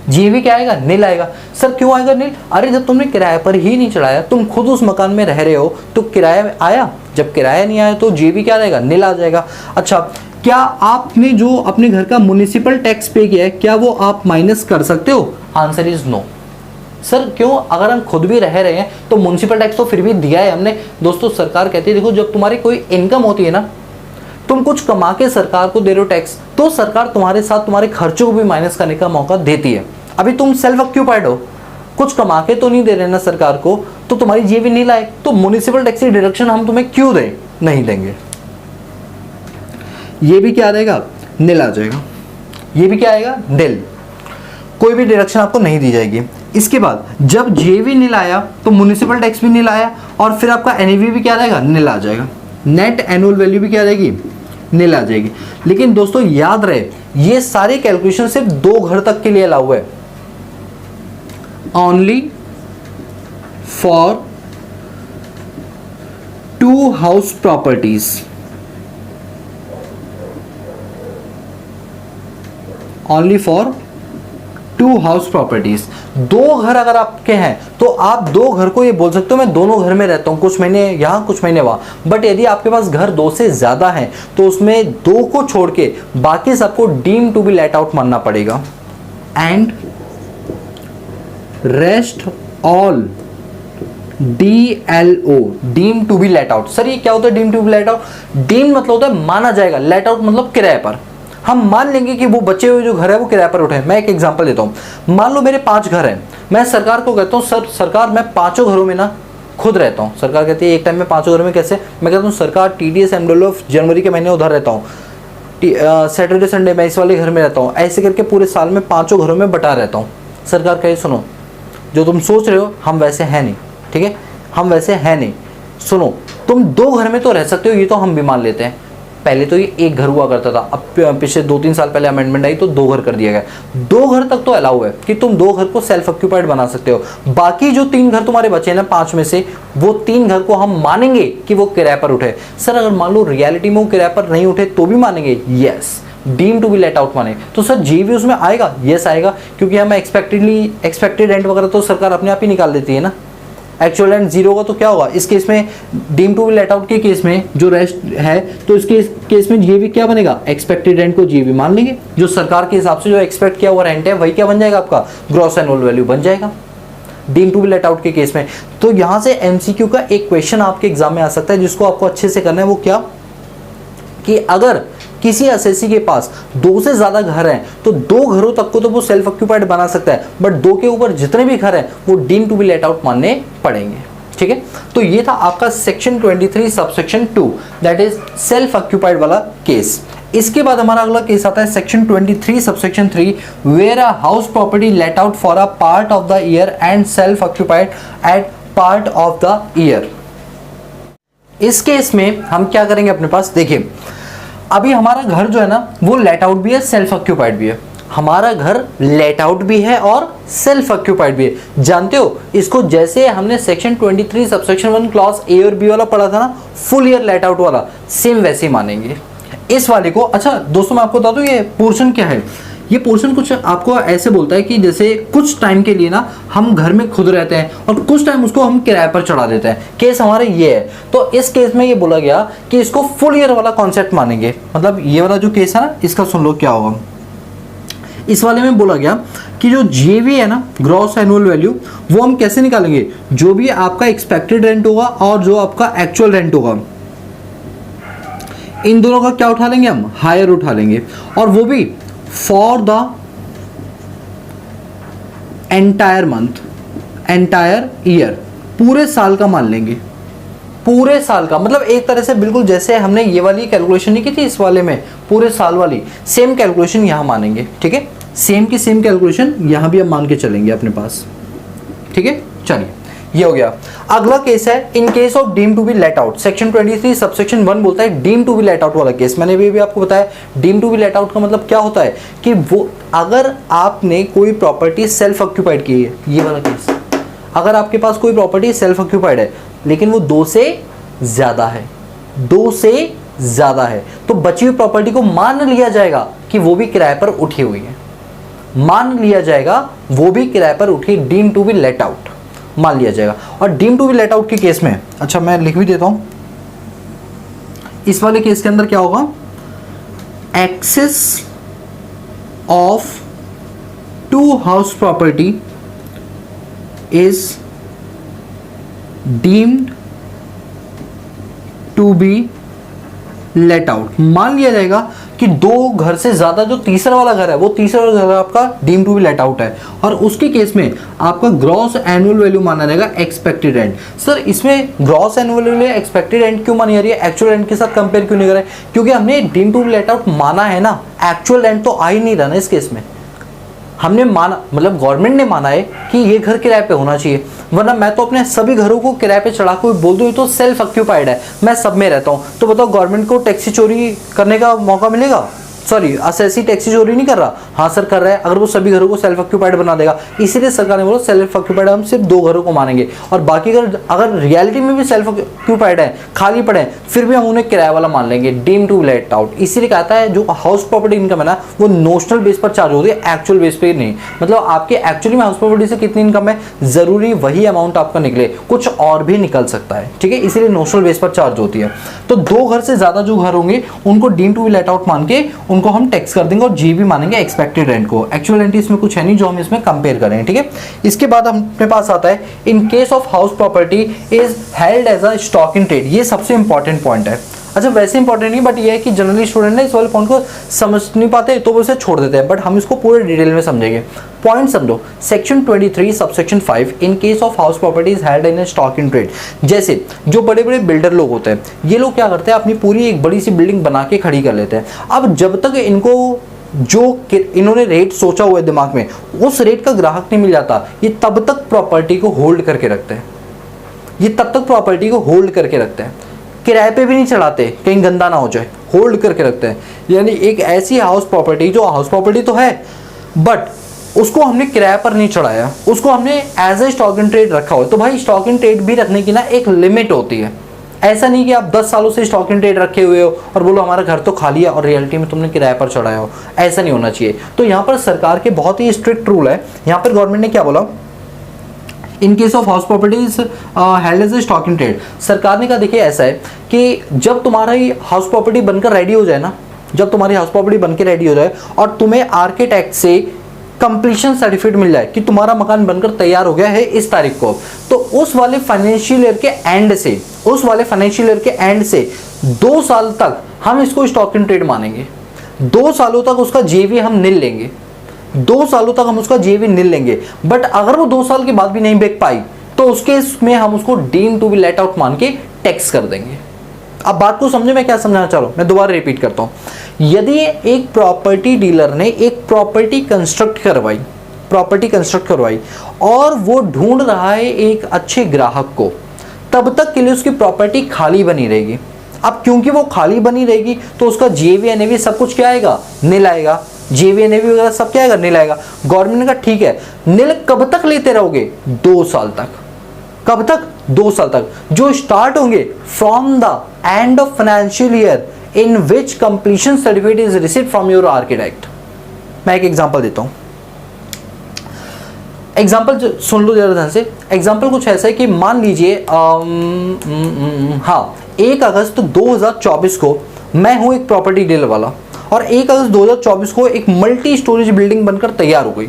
जीवी क्या आएगा? नील आएगा। सर क्यों आएगा नील? अरे जब तुमने किराए पर ही नहीं चढ़ाया, तुम खुद उस मकान में रह रहे हो तो किराया आया, जब किराया नहीं आया तो जीवी क्या रहेगा? नील आ जाएगा। अच्छा, क्या आपने जो अपने घर का म्युनिसिपल टैक्स पे किया है क्या वो आप माइनस कर सकते हो? Answer is no. सर क्यों? अगर हम खुद भी रह रहे हैं तो म्युनिसिपल टैक्स तो फिर भी दिया है हमने। दोस्तों सरकार कहती है देखो जब तुम्हारी कोई इनकम होती है ना, तुम कुछ कमा के सरकार को दे रहे हो टैक्स, तो सरकार तुम्हारे साथ तुम्हारे खर्चों को भी माइनस करने का मौका देती है। अभी तुम सेल्फ ऑक्यूपाइड हो, कुछ कमा के तो नहीं दे रहे ना सरकार को, तो तुम्हारी जेबी नहीं लाए, तो म्युनिसिपल टैक्स की डिडक्शन हम तुम्हें क्यों दें? नहीं देंगे। ये भी क्या रहेगा? नील आ जाएगा। ये भी क्या आएगा? नील। कोई भी डिडक्शन आपको नहीं दी जाएगी। इसके बाद जब जेवी नील आया तो म्युनिसिपल टैक्स भी नील आया और फिर आपका एनईवी भी क्या रहेगा? नील आ जाएगा। नेट एनुअल वैल्यू भी क्या आ जाएगी, नील आ जाएगी। लेकिन दोस्तों याद रहे ये सारी कैलकुलेशन सिर्फ 2 घर तक के लिए अलाउ है, only for 2 house properties, only for 2 house properties. 2 घर अगर आपके हैं तो आप 2 घर को ये बोल सकते हो मैं दोनों घर में रहता हूं, कुछ महीने यहां कुछ महीने वहां। बट यदि आपके पास घर 2 से ज्यादा हैं तो उसमें 2 को छोड़ के बाकी सबको deem to be let out मानना पड़ेगा। And rest all DLO, deem to be let out. Sir ये क्या होता है deem to be let out? Deem मतलब होता है माना जाएगा, लेट आउट मतलब किराए पर। हम मान लेंगे कि वो बचे हुए जो घर है वो किराए पर उठे। मैं एक एग्जांपल देता हूं, मान लो मेरे 5 घर हैं, मैं सरकार को कहता हूं सर सरकार मैं 5 घरों में ना खुद रहता हूं। सरकार कहती है एक टाइम में 5 घरों में कैसे? मैं कहता हूं सरकार TDS MWO जनवरी के महीने उधर रहता हूं, सैटरडे संडे मैं इस वाले घर में रहता हूं, ऐसे करके पूरे साल में 5 घरों में बटा रहता हूं। सरकार कहे सुनो जो तुम सोच रहे हो हम वैसे हैं नहीं, ठीक है, हम वैसे हैं नहीं, सुनो तुम 2 घर में तो रह सकते हो, ये तो हम भी मान लेते हैं। पहले तो ये 1 घर हुआ करता था, अब पिछले 2-3 साल पहले अमेंडमेंट आई तो 2 घर कर दिया गया। 2 घर तक तो अलाउ है कि तुम 2 घर को सेल्फ ऑक्यूपाइड बना सकते हो। बाकी जो 3 घर तुम्हारे बचे ना 5 में से, वो 3 घर को हम मानेंगे कि वो किराए पर उठे। सर अगर मान लो रियलिटी में वो किराए पर नहीं उठे तो भी मानेंगे? Yes, deem to be let out माने। तो सर जी भी उसमें आएगा? यस आएगा, क्योंकि हमें एक्सपेक्टेड रेंट वगैरह तो सरकार अपने आप ही निकाल देती है ना। एक्चुअल रेंट 0 होगा तो क्या होगा? इस केस में deem to be let out के केस में जो रेस्ट है तो इसके केस में जीएवी क्या बनेगा? एक्सपेक्टेड रेंट को जीएवी मान लेंगे, जो सरकार के हिसाब से जो एक्सपेक्ट किया हुआ रेंट है वही क्या बन जाएगा? आपका ग्रॉस एनुअल वैल्यू बन जाएगा deem to be let out के केस में। तो यहां से एमसीक्यू का एक क्वेश्चन आपके एग्जाम में आ सकता है जिसको आपको अच्छे से करना है। वो क्या कि अगर किसी एसएससी के पास 2 से ज्यादा घर हैं तो 2 घरों तक को तो वो सेल्फ ऑक्यूपाइड बना सकता है, बट 2 के ऊपर जितने भी घर हैं वो deem to be let out मानने पड़ेंगे। ठीक है, तो ये था आपका section 23 subsection 2 that is self occupied वाला केस। इसके बाद हमारा अगला केस आता है section 23 subsection 3 where a house property let out for a part of the year and self occupied at part of the year. इस केस में हम क्या करेंगे? अपने पास देखिए अभी हमारा घर जो है ना वो लेट आउट भी है, सेल्फ ऑक्यूपाइड भी है। हमारा घर लेट आउट भी है और सेल्फ ऑक्यूपाइड भी है। जानते हो इसको जैसे हमने सेक्शन 23 सबसेक्शन 1 क्लॉज ए और बी वाला पढ़ा था ना, फुल ईयर लेट आउट वाला, सेम वैसे ही मानेंगे इस वाले को। अच्छा दोस्तों मैं आपको बता दूं ये पोर्शन क्या है। ये पोर्शन कुछ आपको ऐसे बोलता है कि जैसे कुछ टाइम के लिए ना हम घर में खुद रहते हैं और कुछ टाइम उसको हम किराए पर चढ़ा देते हैं। केस हमारे ये है, तो इस केस में ये बोला गया कि इसको फुल ईयर वाला कॉन्सेप्ट मानेंगे। मतलब ये वाला जो केस है ना इसका सुन लो क्या होगा। इस वाले में बोला गया कि जो जीएवी है ना ग्रॉस एनुअल वैल्यू, वो हम कैसे निकालेंगे? जो भी आपका एक्सपेक्टेड रेंट होगा और जो आपका एक्चुअल रेंट होगा, इन दोनों का क्या उठा लेंगे? हम हायर उठा लेंगे, और वो भी for the entire month, entire year, पूरे साल का मान लेंगे। पूरे साल का मतलब एक तरह से बिल्कुल जैसे हमने ये वाली कैलकुलेशन नहीं की थी इस वाले में पूरे साल वाली, सेम कैलकुलेशन यहां मानेंगे। ठीक है, सेम की सेम कैलकुलेशन यहां भी हम मान के चलेंगे अपने पास। ठीक है, चलिए ये हो गया। अगला केस है in case of deem to be let out. Section 23 subsection 1 बोलता है deem to be let out वाला केस। मैंने भी आपको बताया deem to be let out का मतलब क्या होता है कि वो अगर आपने कोई प्रॉपर्टी सेल्फ ऑक्यूपाइड की है, ये वाला केस, अगर आपके पास कोई प्रॉपर्टी सेल्फ ऑक्यूपाइड है लेकिन वो 2 से ज्यादा है, 2 से ज्यादा है, तो बची हुई प्रॉपर्टी को मान लिया जाएगा कि वो भी किराए पर उठी हुई है, मान लिया जाएगा वो भी किराए पर उठी, deem to be let out मान लिया जाएगा। और deem to be let out के केस में, अच्छा मैं लिख भी देता हूं, इस वाले केस के अंदर क्या होगा? Excess of 2 house property is deemed to be let out. मान लिया जाएगा कि 2 घर से ज्यादा जो तीसरा वाला घर है वो तीसरा वाला घर आपका deem to be let out है, और उसके केस में आपका ग्रॉस एनुअल वैल्यू माना जाएगा एक्सपेक्टेड रेंट। सर इसमें gross annual value expected rent क्यों मानी जा रही है? एक्चुअल रेंट के साथ कंपेयर क्यों नहीं कर रहे? क्योंकि हमने deem to be let out माना है ना, एक्चुअल रेंट तो आ ही नहीं रहा ना इस केस में। हमने माना, मतलब गवर्नमेंट ने माना है कि ये घर किराए पे होना चाहिए, वरना मैं तो अपने सभी घरों को किराए पे चढ़ा के बोल दूँ ये तो सेल्फ ऑक्यूपाइड है, मैं सब में रहता हूँ, तो बताओ गवर्नमेंट को टैक्सी चोरी करने का मौका मिलेगा? सॉरी, असेसी टैक्सी चोरी नहीं कर रहा, हाँ सर कर रहा है, अगर वो सभी घरों को सेल्फ ऑक्यूपाइड बना देगा। इसीलिए सरकार ने बोला सेल्फ ऑक्यूपाइड हम सिर्फ 2 घरों को मानेंगे, और बाकी अगर रियलिटी में भी सेल्फ ऑक्यूपाइड है, खाली पड़े हैं, फिर भी हम उन्हें किराया वाला मान लेंगे, डीम टू लेट आउट। इसीलिए कहता है जो हाउस प्रॉपर्टी इनकम है ना, वो नोशनल बेस पर चार्ज होती है, एक्चुअल बेस पे नहीं। मतलब आपके एक्चुअली में हाउस प्रॉपर्टी से कितनी इनकम है, जरूरी वही अमाउंट आपका निकले, कुछ और भी निकल सकता है, ठीक है, इसीलिए नोशनल बेस पर चार्ज होती है। तो 2 घर से ज्यादा जो घर होंगे उनको डीम टू लेट आउट मान के उनको हम टैक्स कर देंगे, और जीबी मानेंगे एक्सपेक्टेड रेंट को। एक्चुअल रेंट इसमें कुछ है नहीं जो हम इसमें कंपेयर करें, ठीक है। इसके बाद अपने पास आता है in case of house property is held as a stock in trade. ये सबसे इंपॉर्टेंट पॉइंट है। अच्छा, वैसे इंपॉर्टेंट नहीं, बट ये है कि जनरली स्टूडेंट ने इस वाले पॉइंट को समझ नहीं पाते तो वो इसे छोड़ देते हैं, बट हम इसको पूरे डिटेल में समझेंगे। पॉइंट समझो, section 23 subsection 5 in case of house property is held in stock in trade. जैसे जो बड़े बड़े बिल्डर लोग होते हैं, ये लोग क्या करते हैं, अपनी पूरी एक बड़ी सी बिल्डिंग बना के खड़ी कर लेते हैं। अब जब तक इनको जो इन्होंने रेट सोचा हुआ है दिमाग में, उस रेट का ग्राहक नहीं मिल जाता, ये तब तक प्रॉपर्टी को होल्ड करके रखते हैं, ये तब तक प्रॉपर्टी को होल्ड करके रखते हैं, किराए पे भी नहीं चढ़ाते कहीं गंदा ना हो जाए, होल्ड करके रखते हैं। यानी एक ऐसी हाउस प्रॉपर्टी जो हाउस प्रॉपर्टी तो है, बट उसको हमने किराए पर नहीं चढ़ाया, उसको हमने as a stock in trade रखा हो। तो भाई स्टॉक इन ट्रेड भी रखने की ना एक लिमिट होती है। ऐसा नहीं कि आप 10 सालों से स्टॉक इन ट्रेड रखे हुए हो और बोलो हमारा घर तो खाली है और रियलिटी में तुमने किराए पर चढ़ाया हो, ऐसा नहीं होना चाहिए। तो यहाँ पर सरकार के बहुत ही स्ट्रिक्ट रूल है। यहाँ पर गवर्नमेंट ने क्या बोला, in case of house properties held as a stock in trade, सरकार ने कहा देखिए ऐसा है कि जब तुम्हारा हाउस प्रॉपर्टी बनकर रेडी हो जाए ना, जब तुम्हारी हाउस प्रॉपर्टी बनकर रेडी हो जाए और तुम्हें आर्किटेक्ट से कंप्लीशन सर्टिफिकेट मिल जाए कि तुम्हारा मकान बनकर तैयार हो गया है इस तारीख को, तो उस वाले फाइनेंशियल ईयर के एंड से, उस वाले फाइनेंशियल ईयर के एंड से 2 साल तक हम इसको स्टॉक इन ट्रेड मानेंगे। 2 सालों तक उसका जेवी हम निल लेंगे, 2 सालों तक हम उसका जेवी निल लेंगे। बट अगर वो 2 साल के बाद भी नहीं बेच पाई तो उसके इसमें हम उसको deem to be let out मान के टैक्स कर देंगे। अब बात को समझे मैं क्या समझाना चाह रहा हूं, मैं दोबारा रिपीट करता हूं। यदि एक प्रॉपर्टी डीलर ने एक प्रॉपर्टी कंस्ट्रक्ट करवाई और वो ढूंढ रहा है एक अच्छे ग्राहक को, तब तक के लिए उसकी प्रॉपर्टी खाली बनी रहेगी। अब क्योंकि वो खाली बनी रहेगी तो उसका जेवी एनएवी सब कुछ क्या आएगा, निल आएगा, जेवी एनएवी वगैरह सब क्या आएगा, निल आएगा। गवर्नमेंट ने कहा ठीक है, निल कब तक लेते रहोगे, 2 साल तक। कब तक, 2 साल तक, जो स्टार्ट होंगे from the end of financial year in which completion certificate is received from your architect. मैं एक एग्जांपल देता हूं, एग्जाम्पल सुन लो जरा ध्यान से। एग्जाम्पल कुछ ऐसा है कि मान लीजिए 1 अगस्त 2024 को मैं हूं एक प्रॉपर्टी डीलर वाला, और 1 अगस्त 2024 को एक मल्टी स्टोरेज बिल्डिंग बनकर तैयार हो गई।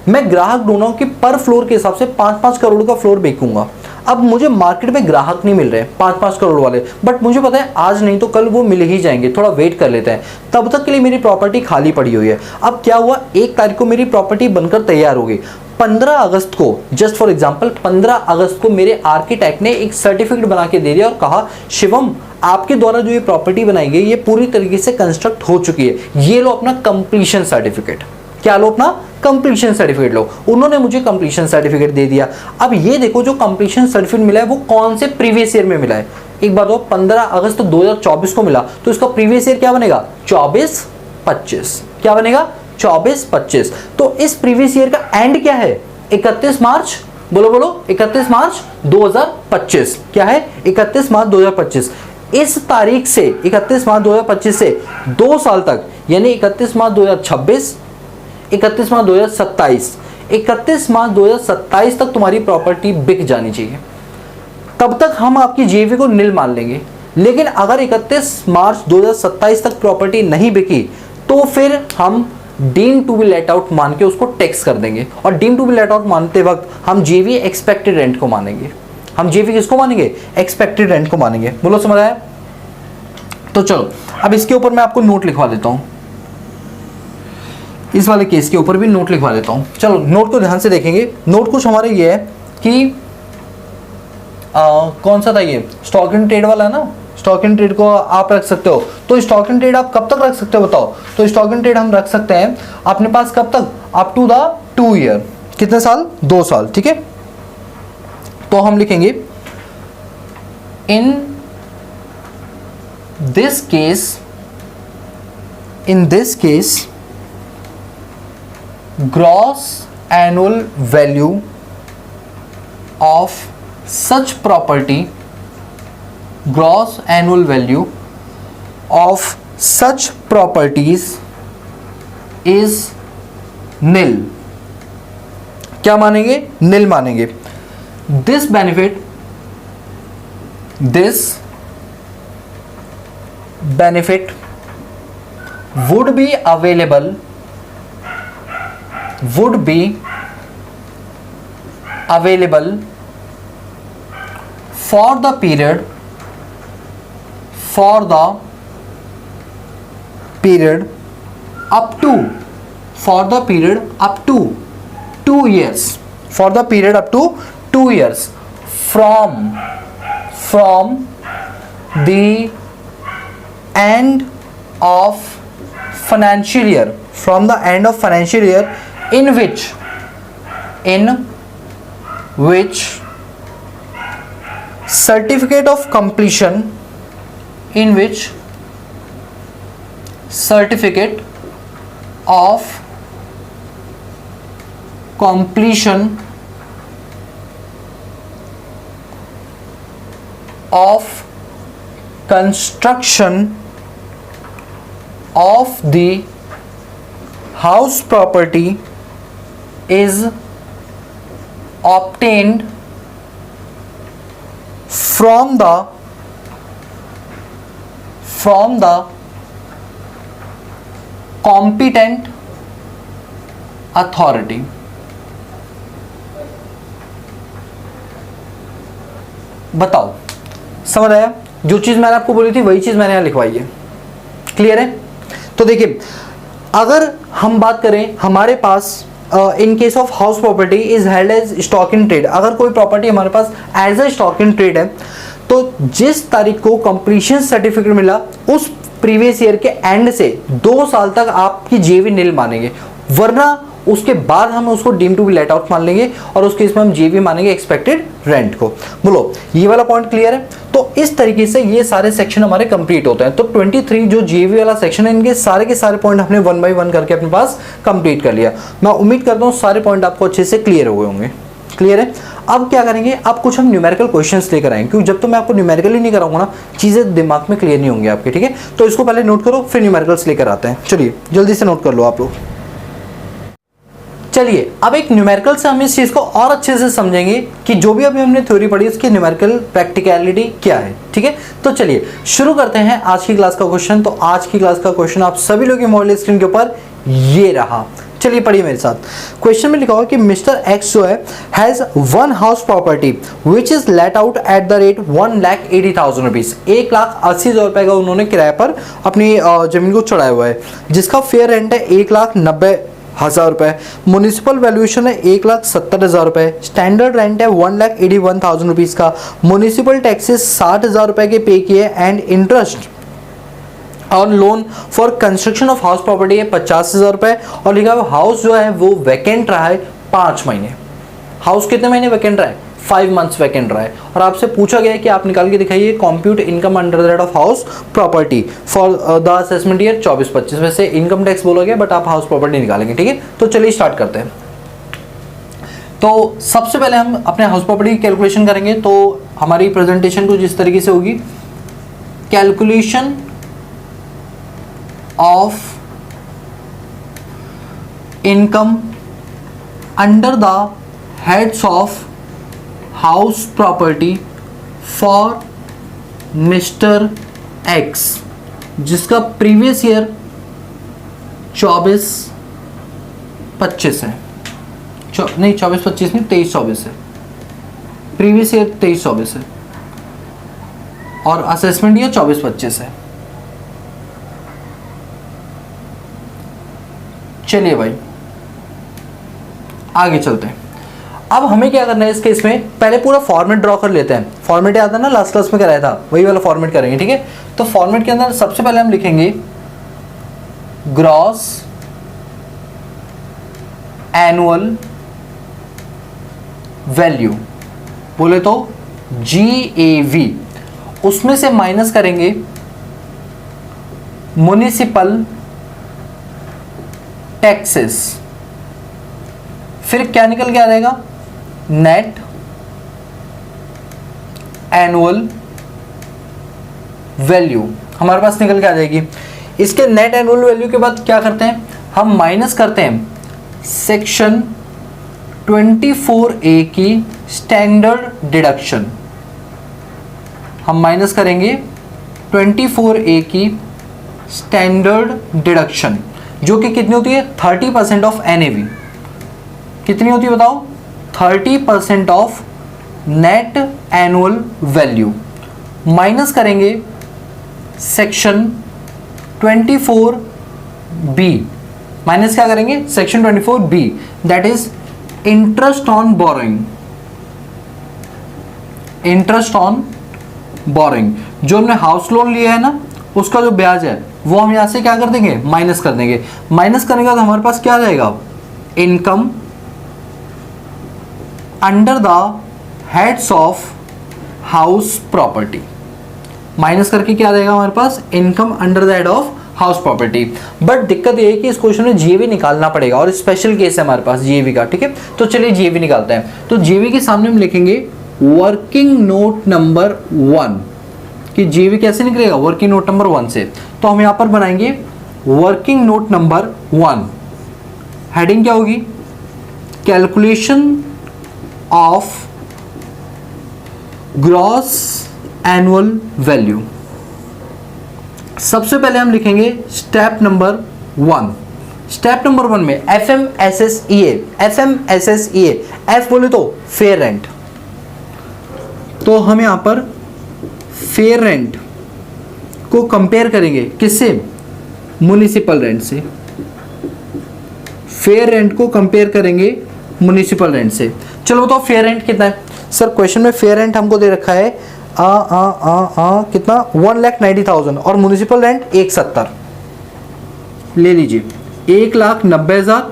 मैं ग्राहक ढूंढा हूं कि पर फ्लोर के हिसाब से 5-5 करोड़ का फ्लोर बेचूंगा। अब मुझे मार्केट में ग्राहक नहीं मिल रहे 5-5 करोड़ वाले, बट मुझे पता है आज नहीं तो कल वो मिल ही जाएंगे, थोड़ा वेट कर लेते हैं। तब तक के लिए मेरी प्रॉपर्टी खाली पड़ी हुई है। अब क्या हुआ, 1 तारीख को मेरी प्रॉपर्टी बनकर तैयार हो गई। 15 अगस्त को, जस्ट फॉर एग्जांपल 15 अगस्त को मेरे आर्किटेक्ट ने एक सर्टिफिकेट बना के दे दिया और कहा शिवम आपके द्वारा जो ये प्रॉपर्टी बनाई गई ये पूरी तरीके से कंस्ट्रक्ट हो चुकी है, ये लो अपना कंप्लीशन सर्टिफिकेट। क्या लो, अपना कंप्लीशन सर्टिफिकेट लो। उन्होंने मुझे कंप्लीशन सर्टिफिकेट दे दिया। अब ये देखो जो कंप्लीशन सर्टिफिकेट मिला है वो कौन से प्रीवियस ईयर में मिला है। एक बात हो, 15 अगस्त 2024 को मिला तो इसका प्रीवियस ईयर क्या बनेगा, 24-25। क्या बनेगा, 24-25। तो इस प्रीवियस ईयर का एंड क्या है, 31 मार्च, बोलो बोलो 31 मार्च 2025। क्या है, 31 मार्च 2025। इस तारीख से 31 मार्च 2025 से 2 साल तक, यानी 31 मार्च 2026, 31 मार्च 2027, 31 मार्च 2027 तक तुम्हारी प्रॉपर्टी बिक जानी चाहिए। तब तक हम आपकी जेवी को निल मान लेंगे। लेकिन अगर 31 मार्च 2027 तक प्रॉपर्टी नहीं बिकी तो फिर हम deem to be let out मान के उसको टैक्स कर देंगे। और deem to be let out मानते वक्त हम जेवी एक्सपेक्टेड रेंट को मानेंगे। हम जेवी किसको मानेंगे, एक्सपेक्टेड रेंट को मानेंगे। बोलो समझ आया। तो चलो अब इसके ऊपर मैं आपको नोट लिखवा देता हूं, इस वाले केस के ऊपर भी नोट लिखवा देता हूं। चलो नोट को ध्यान से देखेंगे। नोट कुछ हमारे ये है कि कौन सा था ये, स्टॉक इन ट्रेड वाला है ना। स्टॉक इन ट्रेड को आप रख सकते हो। तो स्टॉक इन ट्रेड आप कब तक रख सकते हो बताओ। तो स्टॉक इन ट्रेड हम रख सकते हैं अपने पास कब तक, अप टू द 2 ईयर, कितने साल, 2 साल, ठीक है। तो हम लिखेंगे in this case gross annual value of such property, gross annual value of such properties is nil. क्या मानेंगे, नील मानेंगे। This benefit would be available for the period up to 2 years, for the period up to 2 years from the end of financial year, in which certificate of completion of construction of the house property is obtained from the competent authority। बताओ, समझ आया? जो चीज मैंने आपको बोली थी वही चीज मैंने यहां लिखवाई है। क्लियर है? तो देखिए, अगर हम बात करें हमारे पास in case of house property is held as stock in trade, अगर कोई प्रॉपर्टी हमारे पास as a stock in trade है तो जिस तारीख को कंप्लीशन सर्टिफिकेट मिला उस प्रीवियस ईयर के एंड से 2 साल तक आपकी जेवी नील मानेंगे, वरना उसके बाद हम उसको deem to be let out मान लेंगे और उस केस में हम जेवी मानेंगे एक्सपेक्टेड रेंट को। बोलो, ये वाला पॉइंट क्लियर है? तो इस तरीके से ये सारे सेक्शन हमारे कंप्लीट होते हैं। तो 23 जो जेवी वाला सेक्शन है, इनके सारे के सारे पॉइंट हमने 1 बाय 1 करके अपने पास कंप्लीट कर लिया। मैं उम्मीद करता हूँ सारे पॉइंट आपको अच्छे से क्लियर हुए होंगे। क्लियर है? अब क्या करेंगे, अब कुछ हम न्यूमेरिकल क्वेश्चंस लेकर आएंगे, क्योंकि जब तो मैं आपको न्यूमेरिकली नहीं कराऊंगा ना, चीजें दिमाग में क्लियर नहीं होंगी आपके, ठीक है? तो इसको पहले नोट करो, फिर न्यूमेरिकल्स लेकर आते हैं। चलिए जल्दी से नोट कर लो आप लोग। चलिए अब एक न्यूमेरिकल से हम इस चीज को और अच्छे से समझेंगे कि जो भी अभी हमने थ्योरी पढ़ी उसकी न्यूमेरिकल प्रैक्टिकलिटी क्या है, ठीक है? तो चलिए शुरू करते हैं आज की क्लास का क्वेश्चन। तो आज की क्लास का क्वेश्चन आप सभी लोग की मॉडल स्क्रीन के ऊपर ये रहा। चलिए पढ़िए मेरे साथ। क्वेश्चन में लिखा हुआ कि मिस्टर एक्स जो है has 1 house property which is let out at the rate 1,80,000 rupees. 1,80,000 रुपए का उन्होंने किराए पर अपनी जमीन को चढ़ाया हुआ है, जिसका फेयर रेंट है 1,90,000 रुपए। म्युनिसिपल वैल्यूएशन है 1,70,000 रुपए। स्टैंडर्ड रेंट है 1,81,000 रुपीज का। म्युनिसिपल टैक्सेस 60,000 रुपए के पे किए एंड इंटरेस्ट और loan for construction of house property है 50,000 रुपए। और लिखा हुआ हाउस जो है वो वैकेंट रहा है 5 महीने। हाउस कितने महीने वैकेंट रहा है? 5 मंथ्स वैकेंट रहा है। और आपसे पूछा गया है कि आप निकाल के दिखाइए compute income under the head of house property for the assessment year 24-25। वैसे इनकम टैक्स बोला गया बट आप हाउस प्रॉपर्टी निकालेंगे, ठीक है? तो चलिए स्टार्ट करते हैं। तो सबसे पहले हम अपने हाउस प्रॉपर्टी की कैलकुलेशन करेंगे। तो हमारी प्रेजेंटेशन कुछ इस तरीके से होगी। Calculation of income under the heads of house property for Mr. X, जिसका प्रीवियस ईयर 24-25 है। नहीं 24-25 नहीं, 23-24 है। प्रीवियस ईयर 23-24 है और असेसमेंट ईयर 24-25 है। चलिए भाई आगे चलते हैं। अब हमें क्या करना है इस केस में, पहले पूरा फॉर्मेट ड्रॉ कर लेते हैं। फॉर्मेट याद है ना, लास्ट क्लास में कराया था, वही वाला फॉर्मेट करेंगे, ठीक है? तो फॉर्मेट के अंदर सबसे पहले हम लिखेंगे ग्रॉस एनुअल वैल्यू, बोले तो GAV, उसमें से माइनस करेंगे म्युनिसिपल टैक्सेस, फिर क्या निकल के आ जाएगा, नेट एनुअल वैल्यू हमारे पास निकल के आ जाएगी। इसके नेट एनुअल वैल्यू के बाद क्या करते हैं, हम माइनस करते हैं सेक्शन 24A की स्टैंडर्ड डिडक्शन, हम माइनस करेंगे 24A की स्टैंडर्ड डिडक्शन, जो कि कितनी होती है 30% ऑफ NAV, कितनी होती है बताओ, 30% of net annual value, minus करेंगे सेक्शन 24B, माइनस क्या करेंगे section 24B, that is interest on borrowing, interest on borrowing, जो हमने हाउस लोन लिया है ना उसका जो ब्याज है वो हम यहां से क्या कर देंगे, माइनस कर देंगे। माइनस करने के बाद हमारे पास क्या आ जाएगा, income under the heads of house property, minus करके क्या आ जाएगा हमारे पास, income under the head of house property. But दिक्कत ये है कि इस क्वेश्चन में GAV निकालना पड़ेगा और स्पेशल केस है हमारे पास GAV का, ठीक है। तो चलिए GAV निकालते हैं। तो GAV के सामने हम लिखेंगे वर्किंग नोट नंबर 1, कि GAV कैसे निकलेगा, वर्किंग नोट नंबर 1 से। तो हम यहाँ पर बनाएंगे वर्किंग नोट नंबर 1, हेडिंग क्या होगी, calculation of gross annual value. सबसे पहले हम लिखेंगे स्टेप नंबर 1। स्टेप नंबर 1 में FMSSEA, FMSSEA, F बोले तो फेयर रेंट, तो हम यहां पर फेयर रेंट को कंपेयर करेंगे किससे, म्युनिसिपल रेंट से, फेयर रेंट को कंपेयर करेंगे म्युनिसिपल रेंट से। चलो बताओ फेयर रेंट कितना है, सर क्वेश्चन में फेयर रेंट हमको दे रखा है कितना 1,90,000 और म्युनिसिपल रेंट 170, ले लीजिए 1,90,000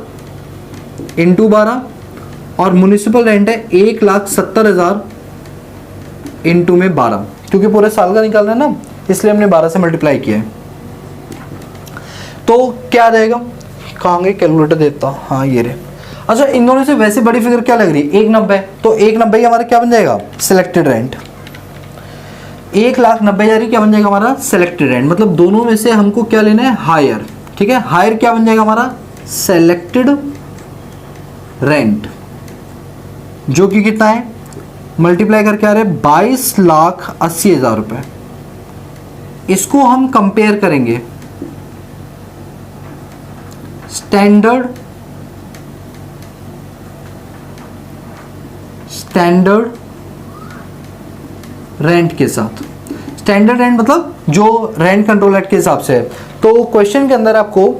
इंटू 12 और म्युनिसिपल रेंट है 1,70,000 इंटू में 12, क्योंकि पूरे साल का निकालना है ना इसलिए हमने 12 से मल्टीप्लाई किया है। तो क्या आ जाएगा, कहाँ गई कैलकुलेटर देता, हाँ ये रहे। अच्छा इन दोनों से वैसे बड़ी फिगर क्या लग रही है, 190, तो 190 हमारा क्या बन जाएगा, सिलेक्टेड रेंट, 1,90,000 क्या बन जाएगा हमारा सिलेक्टेड रेंट, मतलब दोनों में से हमको क्या लेना है, हायर, ठीक है। हायर क्या बन जाएगा हमारा सेलेक्टेड रेंट, जो कि कितना है, मल्टीप्लाई करके आ रहे हैं 22,80,000 रुपए। इसको हम कंपेयर करेंगे स्टैंडर्ड रेंट के साथ। स्टैंडर्ड रेंट मतलब जो रेंट कंट्रोल एक्ट के हिसाब से है। तो क्वेश्चन के अंदर आपको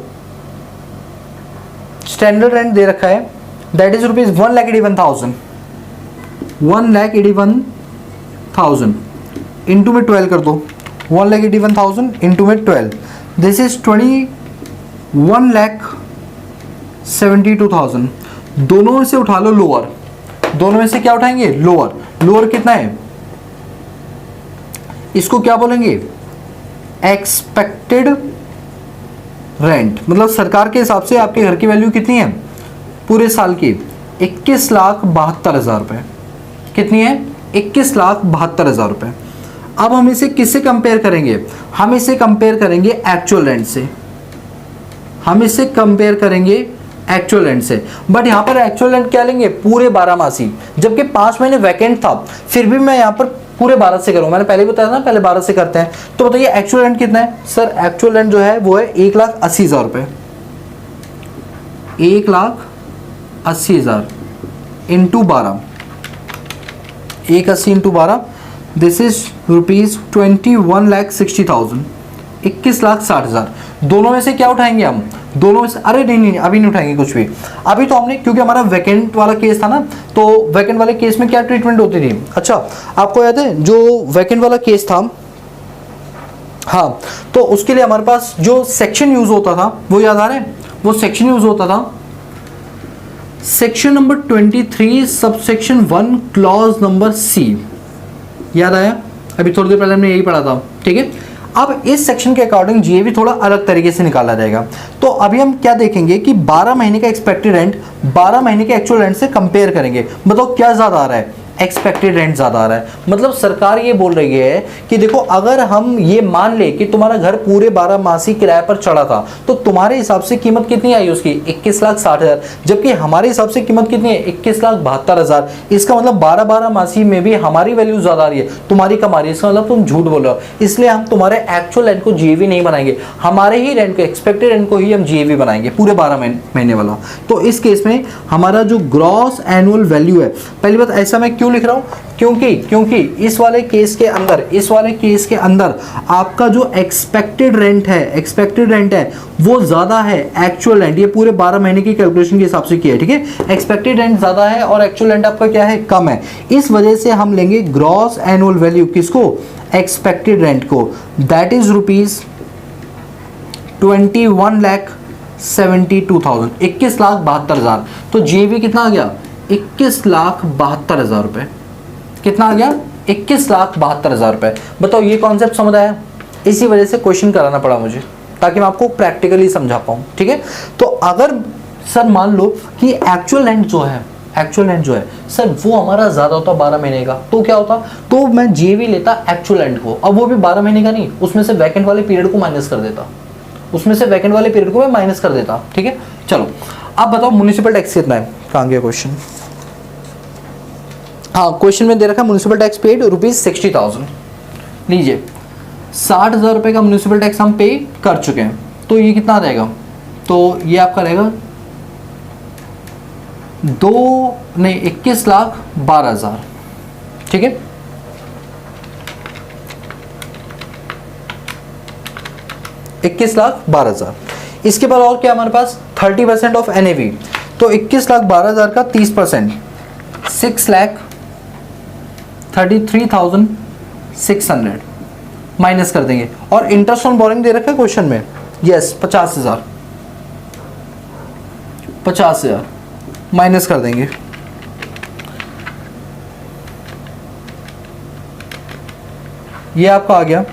स्टैंडर्ड रेंट दे रखा है, दैट इज रुपीज 1,81,000, 1,81,000 इंटू में 12 कर दो, 1,81,000 इंटू में 12, दिस इज 21,72,000। दोनों में से उठा लो लोअर, दोनों में से क्या उठाएंगे, लोअर। लोअर कितना है, इसको क्या बोलेंगे, एक्सपेक्टेड रेंट, मतलब सरकार के हिसाब से आपके घर की वैल्यू कितनी है पूरे साल की, 21,72,000 रुपए। कितनी है, 21,72,000 रुपए। अब हम इसे किससे कंपेयर करेंगे, हम इसे कंपेयर करेंगे एक्चुअल रेंट से, हम इसे कंपेयर करेंगे एक्चुअल रेंट से। बट यहाँ पर एक्चुअल रेंट क्या लेंगे, पूरे 12 मासी, जबकि 5 महीने वैकेंट था, फिर भी मैं यहाँ पर पूरे 12 से करूँ, मैंने पहले बताया था ना पहले 12 से करते हैं। तो बताइए एक्चुअल रेंट कितना है, सर एक्चुअल रेंट जो है वो है 1,80,000 रुपये, 1,80,000 into 12, 180 into 12, this is rupees 21,60,000, 21,60,000। दोनों में से क्या उठाएंगे हम, दोनों में से, अरे नहीं अभी नहीं उठाएंगे कुछ भी, अभी तो हमने, क्योंकि हमारा वैकेंट वाला केस था ना, तो वैकेंट वाले केस में क्या ट्रीटमेंट होती थी। अच्छा आपको याद है जो वैकेंट वाला केस था, हाँ, तो उसके लिए हमारे पास जो सेक्शन यूज होता था वो याद आ रहा है, वो सेक्शन यूज होता था सेक्शन नंबर 23 सब सेक्शन 1 क्लॉज नंबर सी, याद आया? अभी थोड़ी देर पहले हमने यही पढ़ा था, ठीक है। अब इस सेक्शन के अकॉर्डिंग जीएवी थोड़ा अलग तरीके से निकाला जाएगा। तो अभी हम क्या देखेंगे कि 12 महीने का एक्सपेक्टेड रेंट 12 महीने के एक्चुअल रेंट से कंपेयर करेंगे। बताओ क्या ज़्यादा आ रहा है? एक्सपेक्टेड रेंट ज़्यादा आ रहा है। मतलब सरकार ये बोल रही है कि देखो, अगर हम ये मान ले कि तुम्हारा घर पूरे 12 मासी किराए पर चढ़ा था, तो तुम्हारे हिसाब से कीमत कितनी आई उसकी? 21,60,000। जबकि हमारे हिसाब से कीमत कितनी है? 21,72,000। इसका मतलब 12 मासी में भी हमारी वैल्यू ज़्यादा आ रही है, तुम्हारी कम आ रही है। इसका मतलब तुम झूठ बोल रहे हो। इसलिए हम तुम्हारे एक्चुअल रेंट को जीएवी नहीं बनाएंगे, हमारे ही रेंट को, एक्सपेक्टेड रेंट को ही हम जीएवी बनाएंगे, पूरे 12 महीने वाला। तो इस केस में हमारा जो ग्रॉस एनुअल वैल्यू है, पहली बात ऐसा मैं क्यों लिख रहा हूं? क्योंकि इस वाले केस के अंदर आपका जो एक्सपेक्टेड रेंट है वो ज्यादा है एक्चुअल रेंट। ये पूरे 12 महीने की कैलकुलेशन के हिसाब से किया है, ठीक है। एक्सपेक्टेड रेंट ज्यादा है और एक्चुअल रेंट आपका क्या है? कम है। इस वजह से हम लेंगे ग्रॉस एनुअल वैल्यू, किसको? एक्सपेक्टेड रेंट को, दैट इज रुपीज 21,72,000, 21,72,000। तो जीएवी कितना आ गया? 21,72,000 रुपए। कितना आ गया? 21,72,000 रुपए। बताओ ये कॉन्सेप्ट समझ आया? इसी वजह से क्वेश्चन कराना पड़ा मुझे, ताकि मैं आपको प्रैक्टिकली समझा पाऊं, ठीक है। तो अगर सर मान लो कि एक्चुअल रेंट जो है सर वो हमारा ज्यादा होता 12 महीने का, तो क्या होता? तो मैं जीएवी लेता एक्चुअल रेंट को। अब वो भी 12 महीने का नहीं, उसमें से वैकेंट वाले पीरियड को माइनस कर देता, ठीक है। चलो अब बताओ म्युनिसिपल टैक्स कितना है? कहाँ गया क्वेश्चन? हाँ, क्वेश्चन में दे रखा है म्युनिसिपल टैक्स पेड ₹60,000। लीजिए 60,000 रुपये का म्युनिसिपल टैक्स हम पे कर चुके हैं, तो ये कितना आ जाएगा? तो ये आपका रहेगा 21,12,000, ठीक है। ₹21,12,000। इसके बाद और क्या हमारे पास? 30% ऑफ एनएवी। तो 21,12,000 का 30% 6,33,600 माइनस कर देंगे। और इंटरेस्ट ऑन बोरिंग दे रखा है क्वेश्चन में, यस 50,000 माइनस कर देंगे। ये आपका आ गया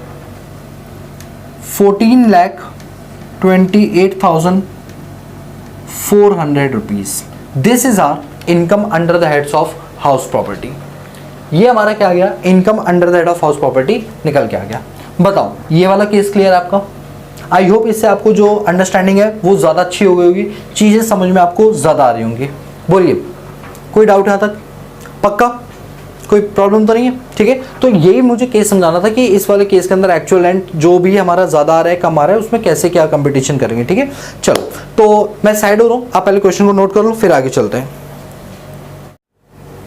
14,28,400 rupees. This is our income under the heads of house property. ये हमारा क्या आ गया? Income under the head of house property निकल के आ गया। बताओ ये वाला केस क्लियर है आपका? आई होप इससे आपको जो अंडरस्टैंडिंग है वो ज़्यादा अच्छी हो गई होगी, चीज़ें समझ में आपको ज़्यादा आ रही होंगी। बोलिए, कोई डाउट यहाँ तक? पक्का कोई प्रॉब्लम तो नहीं है, ठीक है। तो यही मुझे केस समझाना था कि इस वाले केस के अंदर एक्चुअल रेंट जो भी हमारा ज़्यादा आ रहा है कम आ रहा है, उसमें कैसे क्या कंपटीशन करेंगे, ठीक है। चलो तो मैं साइड हो रहा हूँ, आप पहले क्वेश्चन को नोट कर लो, फिर आगे चलते हैं।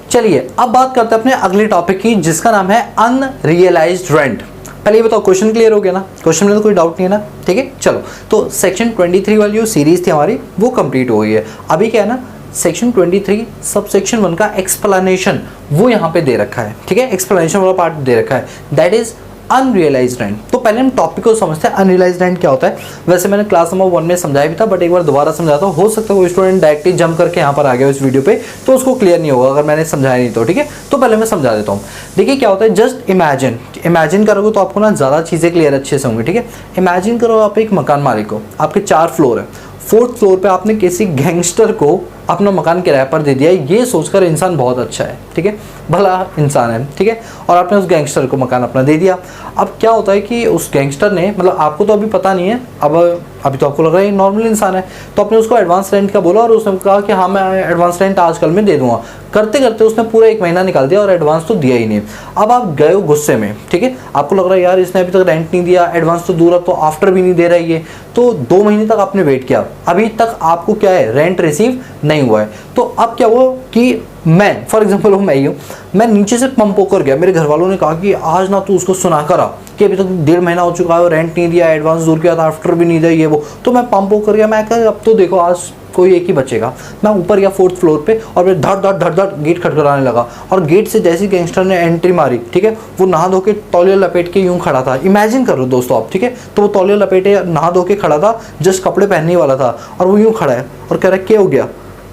चलिए अब बात करते हैं अपने अगले टॉपिक की, जिसका नाम है अनरियलाइज्ड रेंट। पहले ये बताओ क्वेश्चन क्लियर हो गया ना? क्वेश्चन में तो कोई डाउट नहीं है ना, ठीक है। चलो तो सेक्शन 23 वाली जो सीरीज थी हमारी वो कंप्लीट हो गई है। अभी क्या है ना, सेक्शन 23 सब सेक्शन 1 का एक्सप्लेनेशन वो यहाँ पे दे रखा है, ठीक है। एक्सप्लेनेशन वाला पार्ट दे रखा है, दैट इज अनरियलाइज्ड रेंट। तो पहले हम टॉपिक को समझते हैं, अनरियलाइज्ड रेंट क्या होता है। वैसे मैंने क्लास नंबर 1 में समझाया भी था, बट एक बार दोबारा समझाता हूँ। हो सकता है कोई स्टूडेंट डायरेक्टली जंप करके यहाँ पर आ गया इस वीडियो पे, तो उसको क्लियर नहीं होगा अगर मैंने समझाया नहीं तो, ठीक है। तो पहले मैं समझा देता हूँ। देखिए क्या होता है, जस्ट इमेजिन करोगे तो आपको ना ज़्यादा चीज़ें क्लियर अच्छे से होंगी, ठीक है। इमेजिन करो आप एक मकान मालिक हो, आपके 4 फ्लोर है, 4th फ्लोर पे आपने किसी गैंगस्टर को अपना मकान किराए पर दे दिया, ये सोचकर इंसान बहुत अच्छा है, ठीक है, भला इंसान है, ठीक है, और आपने उस गैंगस्टर को मकान अपना दे दिया। अब क्या होता है कि उस गैंगस्टर ने, मतलब आपको तो अभी पता नहीं है, अभी तो आपको लग रहा है नॉर्मल इंसान है, तो आपने उसको एडवांस रेंट का बोला और उसने कहा कि हाँ मैं एडवांस रेंट आजकल में दे दूंगा। करते करते उसने पूरा 1 महीना निकाल दिया और एडवांस तो दिया ही नहीं। अब आप गए हो गुस्से में, ठीक है, आपको लग रहा है यार इसने अभी तक रेंट नहीं दिया, एडवांस तो दूर, अब तो आफ्टर भी नहीं दे रहा है ये, तो 2 महीने तक आपने वेट किया, अभी तक आपको क्या है, रेंट रिसीव नहीं हुआ है। तो अब क्या हुआ कि मैं, फॉर एग्जाम्पल मैं ही हूँ, मैं नीचे से पंप होकर गया, मेरे घर वालों ने कहा कि आज ना तू उसको सुना कर आ कि अभी तक 1.5 महीना हो चुका है, रेंट नहीं दिया, एडवांस दूर किया था, आफ्टर भी नहीं दिया ये वो। तो मैं पंप होकर गया, मैं कहा अब तो देखो आज कोई एक ही बचेगा। मैं ऊपर गया 4th फ्लोर पे और मैं धड़ धड़ गेट खटखटाने लगा, और गेट से जैसे गैंगस्टर ने एंट्री मारी, ठीक है, वो नहा धो के तौलिया लपेट के यूं खड़ा था। इमेजिन करो दोस्तों आप, ठीक है, तो वो तौलिया लपेटे नहा धो के खड़ा था, जस्ट कपड़े पहनने वाला था, और वो यूं खड़ा है और कह रहा है क्या हो गया,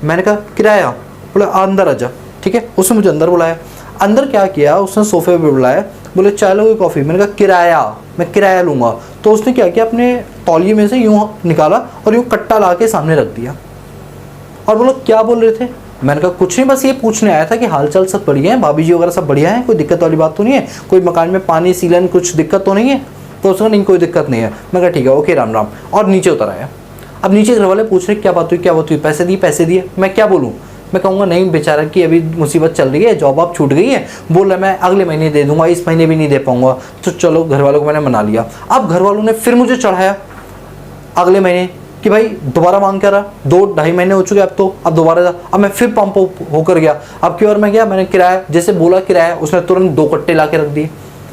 मैंने कहा किराया, बोले अंदर आ जा। ठीक है, उसने मुझे अंदर बुलाया। अंदर क्या किया, उसने सोफे पे बुलाया, बोले चाय लोगे कॉफ़ी? मैंने कहा किराया, मैं किराया लूँगा। तो उसने क्या किया, अपने तौलिए में से यूँ निकाला और यूँ कट्टा ला के सामने रख दिया और बोलो क्या बोल रहे थे? मैंने कहा कुछ नहीं, बस ये पूछने आया था कि हालचाल सब बढ़िया है, भाभी जी वगैरह सब बढ़िया है, कोई दिक्कत वाली बात तो नहीं है, कोई मकान में पानी सीलन कुछ दिक्कत तो नहीं है? तो उसने नहीं कोई दिक्कत नहीं है। मैं कहा ठीक है, ओके, राम राम, और नीचे उतर आया। अब नीचे घर वाले पूछ रहे क्या बात हुई, क्या बात हुई, पैसे दिए, पैसे दिए? मैं क्या बोलूँ? मैं कहूँगा नहीं बेचारा की अभी मुसीबत चल रही है, जॉब आप छूट गई है, बोल रहा मैं अगले महीने दे दूंगा, इस महीने भी नहीं दे पाऊंगा। तो चलो घर वालों को मैंने मना लिया। अब घर वालों ने फिर मुझे चढ़ाया अगले महीने कि भाई दोबारा मांग क्या रहा, 2-2.5 महीने हो चुके अब, अब दोबारा जा। अब मैं फिर पंप होकर गया। अब की बार मैं गया, मैंने किराया जैसे बोला किराया, उसने तुरंत 2 कट्टे ला के रख दिए।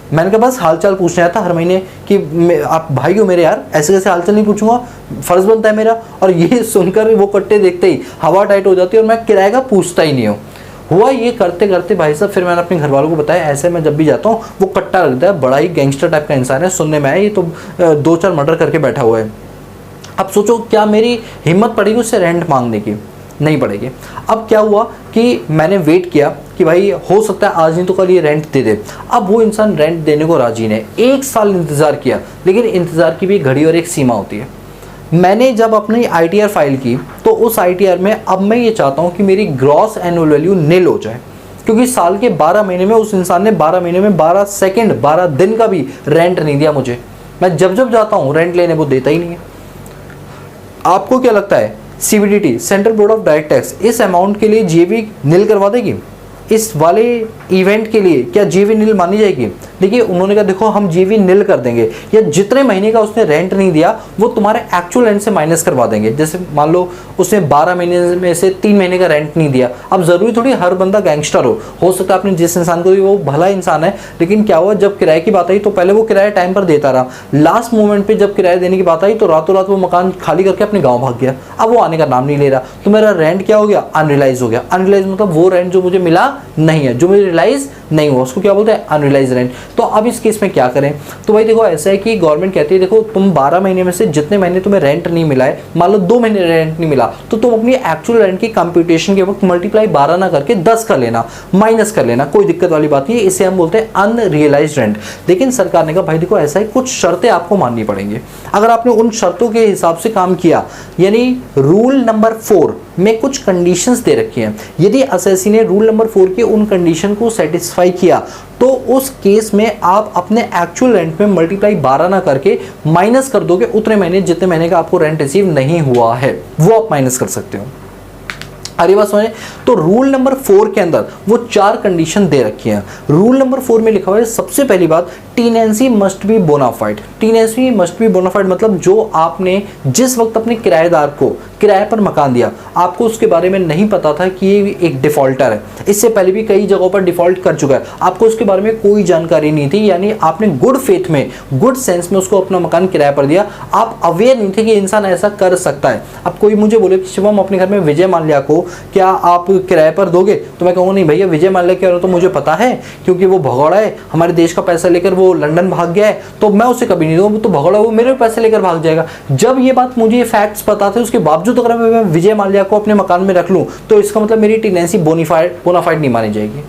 मैंने कहा बस हालचाल पूछने आया था हर महीने कि आप भाई हो मेरे यार, ऐसे कैसे हालचाल नहीं पूछूंगा, फर्ज बनता है मेरा। और ये सुनकर वो कट्टे देखते ही हवा टाइट हो जाती है और मैं किराए का पूछता ही नहीं हूँ। हुआ ये करते करते भाई साहब, फिर मैंने अपने घर वालों को बताया ऐसे मैं जब भी जाता हूँ वो कट्टा लगता है, बड़ा ही गैंगस्टर टाइप का इंसान है, सुनने में आया ये तो 2-4 मर्डर करके बैठा हुआ है। अब सोचो क्या मेरी हिम्मत पड़ेगी उससे रेंट मांगने की? नहीं पड़ेगी। अब क्या हुआ कि मैंने वेट किया कि भाई हो सकता है आज नहीं तो कल ये रेंट दे दे। अब वो इंसान रेंट देने को राजी नहीं, 1 साल इंतज़ार किया, लेकिन इंतज़ार की भी एक घड़ी और एक सीमा होती है। मैंने जब अपनी ITR फाइल की तो उस ITR में अब मैं ये चाहता हूँ कि मेरी ग्रॉस एनुअल वैल्यू नील हो जाए, क्योंकि साल के 12 महीने में उस इंसान ने 12 महीने में 12 सेकेंड 12 दिन का भी रेंट नहीं दिया मुझे। मैं जब जब जाता हूँ रेंट लेने वो देता ही नहीं है। आपको क्या लगता है CBDT central board of direct tax इस अमाउंट के लिए JV नील करवा देगी? इस वाले इवेंट के लिए क्या JV नील मानी जाएगी? देखिए उन्होंने कहा देखो हम JV नील कर देंगे, या जितने महीने का उसने रेंट नहीं दिया वो तुम्हारे एक्चुअल रेंट से माइनस करवा देंगे। जैसे मान लो उसने 12 महीने में से 3 महीने का रेंट नहीं दिया। अब ज़रूरी थोड़ी हर बंदा गैंगस्टर हो सकता है आपने जिस इंसान को वो भला इंसान है, लेकिन क्या हुआ जब किराए की बात आई तो पहले वो किराया टाइम पर देता रहा, लास्ट मोमेंट पर जब किराया देने की बात आई तो रातों रात वो मकान खाली करके अपने गाँव भाग गया। अब वो आने का नाम नहीं ले रहा, तो मेरा रेंट क्या हो गया? अनरियलाइज हो गया। अनरियलाइज मतलब वो रेंट जो मुझे मिला नहीं है, जो मुझे रियलाइज नहीं हुआ, उसको क्या बोलते हैं? Unrealise rent. तो अब इस केस में क्या करें? तो भाई देखो ऐसा है कि गवर्नमेंट कहती है देखो तुम 12 महीने में से जितने महीने तुम्हें रेंट नहीं मिला है, मान लो 2 महीने रेंट नहीं मिला, तो तुम अपनी एक्चुअल रेंट की कंप्यूटेशन के वक्त मल्टीप्लाई 12 ना करके 10 कर लेना, माइनस कर लेना, कोई दिक्कत वाली बात नहीं है। इसे हम बोलते हैं अनरियलाइज रेंट। लेकिन सरकार ने कहा भाई देखो ऐसा है कुछ शर्तें आपको माननी पड़ेंगी। अगर आपने उन शर्तों के हिसाब से काम किया, यानी रूल नंबर 4 में कुछ कंडीशंस दे रखी हैं, यदि असेसी ने रूल नंबर 4 के उन कंडीशन को सेटिस्फाई किया तो उस केस में आप अपने एक्चुअल रेंट में मल्टीप्लाई 12 ना करके माइनस कर दोगे उतने महीने जितने महीने का आपको रेंट रिसीव नहीं हुआ है, वो आप माइनस कर सकते हो। अरे बात समझे? तो रूल नंबर 4 के अंदर वो 4 कंडीशन दे रखी हैं। रूल नंबर 4 में लिखा हुआ है सबसे पहली बात, tenancy must be bona fide. Tenancy must be bona fide मतलब जो आपने जिस वक्त अपने किराएदार को किराए पर मकान दिया, आपको उसके बारे में नहीं पता था कि ये एक डिफॉल्टर है, इससे पहले भी कई जगहों पर डिफॉल्ट कर चुका है, आपको उसके बारे में कोई जानकारी नहीं थी, यानी आपने गुड फेथ में, गुड सेंस में उसको अपना मकान किराए पर दिया, आप अवेयर नहीं थे कि इंसान ऐसा कर सकता है। अब कोई मुझे बोले कि शिवम अपने घर में विजय माल्या को क्या आप किराए पर दोगे? तो मैं कहूँगा नहीं भैया, विजय माल्या क्या हो तो मुझे पता है, क्योंकि वो भगौड़ा है, हमारे देश का पैसा लेकर वो लंदन भाग गया है, तो मैं उसे कभी नहीं दूंगा, तो भगौड़ा वो मेरे पैसे लेकर भाग जाएगा। जब ये बात मुझे फैक्ट्स पता थे, उसके बावजूद अगर मैं विजय माल्या को अपने मकान में रख लूं तो इसका मतलब मेरी टेनेंसी बोनाफाइड नहीं मानी जाएगी।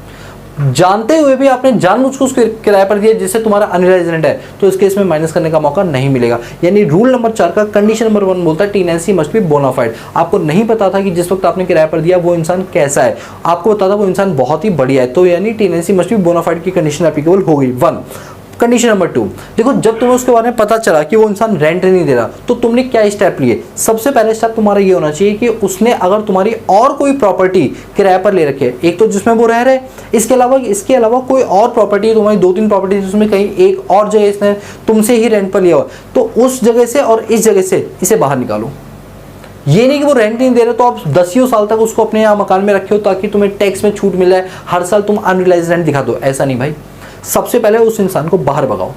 जानते हुए भी आपने जानबूझकर उसको किराए पर दिया जिससे तुम्हारा अनरियलाइज्ड रेंट है, तो इस केस में माइनस करने का मौका नहीं मिलेगा। यानी रूल नंबर 4 का कंडीशन नंबर 1 बोलता है टेनेंसी मस्ट बी बोनाफाइड। आपको नहीं पता था कि जिस वक्त आपने किराए पर दिया वो इंसान कैसा है, आपको पता था वो इंसान बहुत ही बढ़िया है, तो यानी टेनेंसी मस्ट बी बोनाफाइड की कंडीशन एप्लीकेबल हो गई 1। कंडीशन नंबर 2, देखो जब तुम्हें उसके बारे में पता चला कि वो इंसान रेंट नहीं दे रहा, तो तुमने क्या स्टेप लिए? सबसे पहले स्टेप तुम्हारा ये होना चाहिए कि उसने अगर तुम्हारी और कोई प्रॉपर्टी किराए पर ले रखी है, एक तो जिसमें वो रह रहे, इसके अलावा कोई और प्रॉपर्टी, तुम्हारी 2-3 प्रॉपर्टी जिसमें कहीं एक और जगह इसने तुमसे ही रेंट पर लिया हो, तो उस जगह से और इस जगह से इसे बाहर निकालो। ये नहीं कि वो रेंट नहीं दे रहे तो आप 10 साल तक उसको अपने यहाँ मकान में रखे हो ताकि तुम्हें टैक्स में छूट मिल जाए, हर साल तुम अनरियलाइज्ड रेंट दिखा दो, ऐसा नहीं भाई। सबसे पहले उस इंसान को बाहर भगाओ,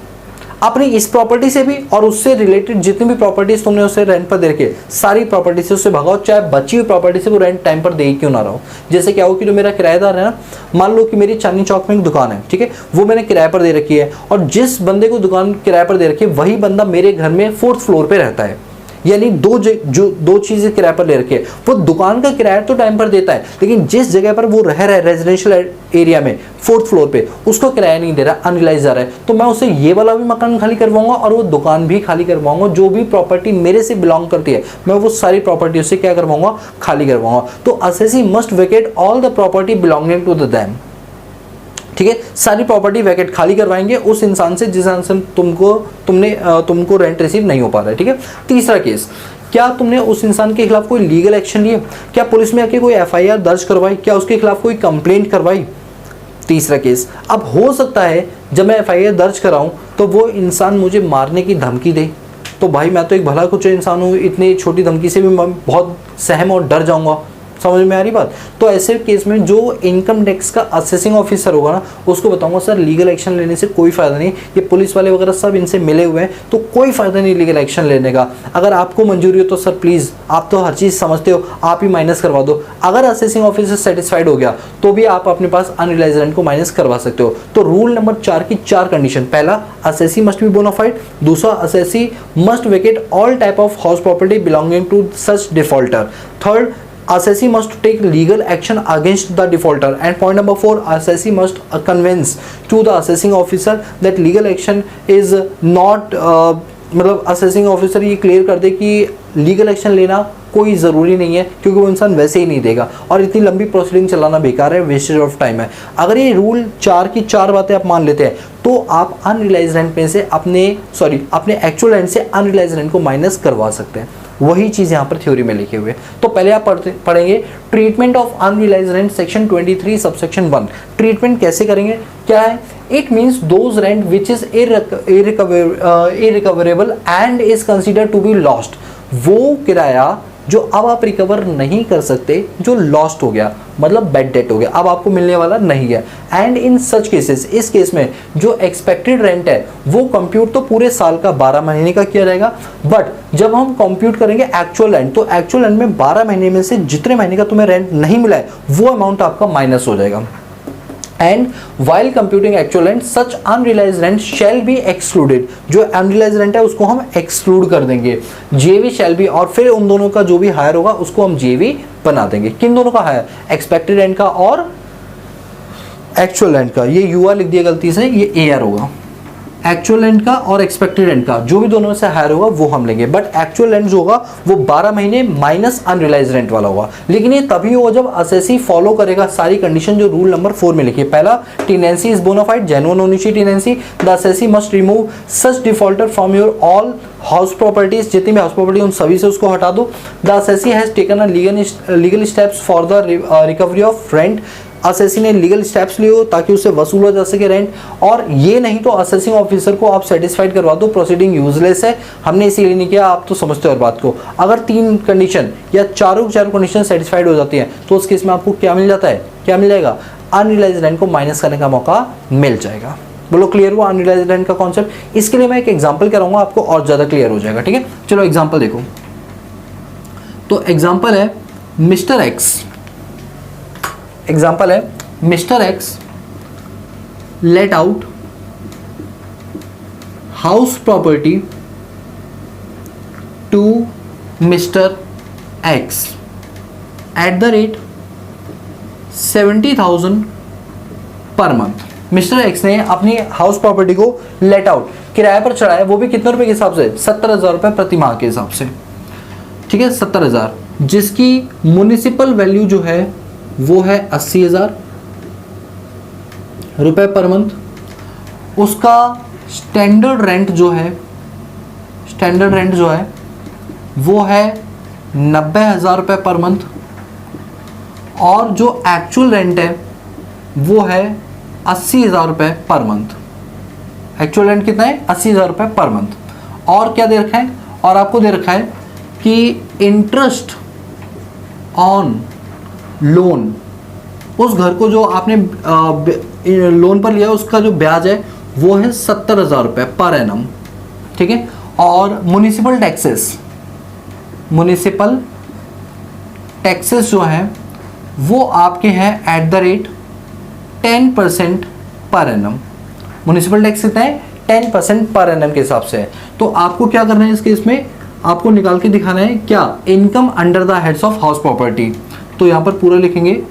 अपनी इस प्रॉपर्टी से भी और उससे रिलेटेड जितनी भी प्रॉपर्टीज तुमने उसे रेंट पर दे रखे सारी प्रॉपर्टी से उससे भगाओ, चाहे बची हुई प्रॉपर्टी से वो रेंट टाइम पर दे ही क्यों ना रहो। जैसे क्या हो कि जो मेरा किराएदार है ना, मान लो कि मेरी चांदनी चौक में एक दुकान है, ठीक है, वो मैंने किराए पर दे रखी है और जिस बंदे को दुकान किराए पर दे रखी है वही बंदा मेरे घर में 4th फ्लोर पर रहता है। यानी जो दो चीजें किराए पर ले रखी है, वो दुकान का किराया तो टाइम पर देता है, लेकिन जिस जगह पर वो रह रहा है रेजिडेंशियल एरिया में 4th फ्लोर पे, उसको किराया नहीं दे रहा, अनयूटिलाइज जा रहा है, तो मैं उसे ये वाला भी मकान खाली करवाऊंगा और वो दुकान भी खाली करवाऊंगा। जो भी प्रॉपर्टी मेरे से बिलोंग करती है मैं वो सारी प्रॉपर्टी उससे क्या करवाऊंगा, खाली करवाऊंगा। तो assessee must vacate all the property belonging to the them. ठीक है, सारी प्रॉपर्टी वैकेट खाली करवाएंगे उस इंसान से जिस इंसान तुमको रेंट रिसीव नहीं हो पा रहा है। ठीक है, तीसरा केस, क्या तुमने उस इंसान के खिलाफ कोई लीगल एक्शन लिए, क्या पुलिस में आके कोई एफआईआर दर्ज करवाई, क्या उसके खिलाफ कोई कंप्लेंट करवाई। तीसरा केस, अब हो सकता है जब मैं एफआईआर दर्ज कराऊं तो वो इंसान मुझे मारने की धमकी दे, तो भाई मैं तो एक भला कुछ इंसान हूँ, इतनी छोटी धमकी से भी मैं बहुत सहम और डर जाऊंगा। समझ में आ रही बात। तो ऐसे केस में जो इनकम टैक्स का असेसिंग ऑफिसर होगा ना, उसको बताऊंगा सर लीगल एक्शन लेने से कोई फायदा नहीं, ये पुलिस वाले वगैरह सब इनसे मिले हुए हैं, तो कोई फायदा नहीं लीगल एक्शन लेने का। अगर आपको मंजूरी हो तो सर प्लीज, आप तो हर चीज समझते हो, आप ही माइनस करवा दो। अगर असेसिंग ऑफिसर सेटिस्फाइड हो गया तो भी आप अपने पास अनरियलाइज्ड रेंट को माइनस करवा सकते हो। तो रूल नंबर 4 की 4 कंडीशन, पहला असेसी मस्ट बी बोनाफाइड, दूसरा assessee must vacate all type of house property belonging to such defaulter, third assessee must take legal action against the defaulter, and point number 4, assessee must convince to the assessing officer that legal action is not मतलब assessing officer ये clear कर दे कि legal action लेना कोई ज़रूरी नहीं है, क्योंकि वो इंसान वैसे ही नहीं देगा और इतनी लंबी प्रोसीडिंग चलाना बेकार है, वेस्टेज ऑफ टाइम है। अगर ये रूल 4 की 4 बातें आप मान लेते हैं तो आप अनरियलाइज्ड रेंट में से अपने एक्चुअल रेंट से अनरियलाइज्ड रेंट को माइनस करवा सकते हैं। वही चीज़ यहाँ पर थ्योरी में लिखे हुए। तो पहले आप पढ़ेंगे treatment of unrealised rent, section 23 subsection 1। Treatment कैसे करेंगे, क्या है, it means those rent which is irrecoverable and is consider to be lost. वो किराया जो अब आप रिकवर नहीं कर सकते, जो लॉस्ट हो गया, मतलब बैड डेट हो गया, अब आपको मिलने वाला नहीं है। एंड इन सच केसेस, इस केस में जो एक्सपेक्टेड रेंट है वो कंप्यूट तो पूरे साल का 12 महीने का किया जाएगा, बट जब हम कंप्यूट करेंगे एक्चुअल रेंट, तो एक्चुअल रेंट में 12 महीने में से जितने महीने का तुम्हें रेंट नहीं मिला है वो अमाउंट आपका माइनस हो जाएगा। And while computing actual rent such unrealised rent shall be excluded, जो अनरियलाइज्ड रेंट है उसको हम एक्सक्लूड कर देंगे। जेवी शैल बी, और फिर उन दोनों का जो भी हायर होगा उसको हम जेवी बना देंगे। किन दोनों का हायर, एक्सपेक्टेड रेंट का और एक्चुअल रेंट का। ये यूआर लिख दिया गलती से, ये एआर होगा। एक्चुअल रेंट का और एक्सपेक्टेड रेंट का जो भी दोनों से हायर होगा वो हम लेंगे, बट एक्चुअल रेंट जो होगा वो 12 महीने माइनस अनरियलाइज्ड रेंट वाला होगा। लेकिन ये तभी होगा जब असेसी फॉलो करेगा सारी कंडीशन जो रूल नंबर 4 में लिखी है। पहला, टेनेंसी इज बोनाफाइड, जेन्युइन होनी चाहिए tenancy. The assessee must remove such defaulter from your all house properties, जितनी भी हाउस प्रॉपर्टी उन सभी से उसको हटा दो। The assessee has taken a legal steps for the recovery of rent, assessee ने लीगल स्टेप्स लिए हो ताकि उससे वसूला जा सके रेंट। और ये नहीं तो असेसिंग ऑफिसर को आप सेटिस्फाइड करवा दो प्रोसीडिंग यूजलेस है, हमने इसीलिए नहीं किया, आप तो समझते हो बात को। अगर 3 कंडीशन या चारों कंडीशन सेटिस्फाइड हो जाती हैं तो उस केस में आपको क्या मिल जाता है, क्या मिल जाएगा, अनरियलाइज्ड रेंट को माइनस करने का मौका मिल जाएगा। बोलो क्लियर हुआ अनरियलाइज्ड रेंट का कॉन्सेप्ट। इसके लिए मैं एक एग्जांपल कराऊंगा, आपको और ज्यादा क्लियर हो जाएगा। ठीक है, चलो एग्जांपल देखो। तो एग्जांपल है मिस्टर एक्स, एग्जांपल है Mister X let out house property to Mister X at the rate 70,000 per month. Mister X ने अपनी हाउस प्रॉपर्टी को लेट आउट, किराए पर चढ़ाया, वो भी कितने रुपए के हिसाब से, 70,000 रुपए प्रति माह के हिसाब से। ठीक है, 70,000, जिसकी म्युनिसिपल वैल्यू जो है वो है 80,000 रुपए पर मंथ। उसका स्टैंडर्ड रेंट जो है वो है 90,000 रुपए पर मंथ, और जो एक्चुअल रेंट है वो है 80,000 रुपए पर मंथ। एक्चुअल रेंट कितना है, 80,000 रुपए पर मंथ। और क्या दे रखा है, और आपको दे रखा है कि इंटरेस्ट ऑन लोन, उस घर को जो आपने लोन पर लिया उसका जो ब्याज है वो है 70,000 रुपए पर एनम। ठीक है, और म्युनिसिपल टैक्सेस जो है वो आपके हैं eight the rate 10% per annum. Municipal tax कितना है, 10% पर एनम के हिसाब से है। तो आपको क्या करना है इस केस में, आपको निकाल के दिखाना है क्या, income under the heads of house property. तो यहां पर पूरा लिखेंगे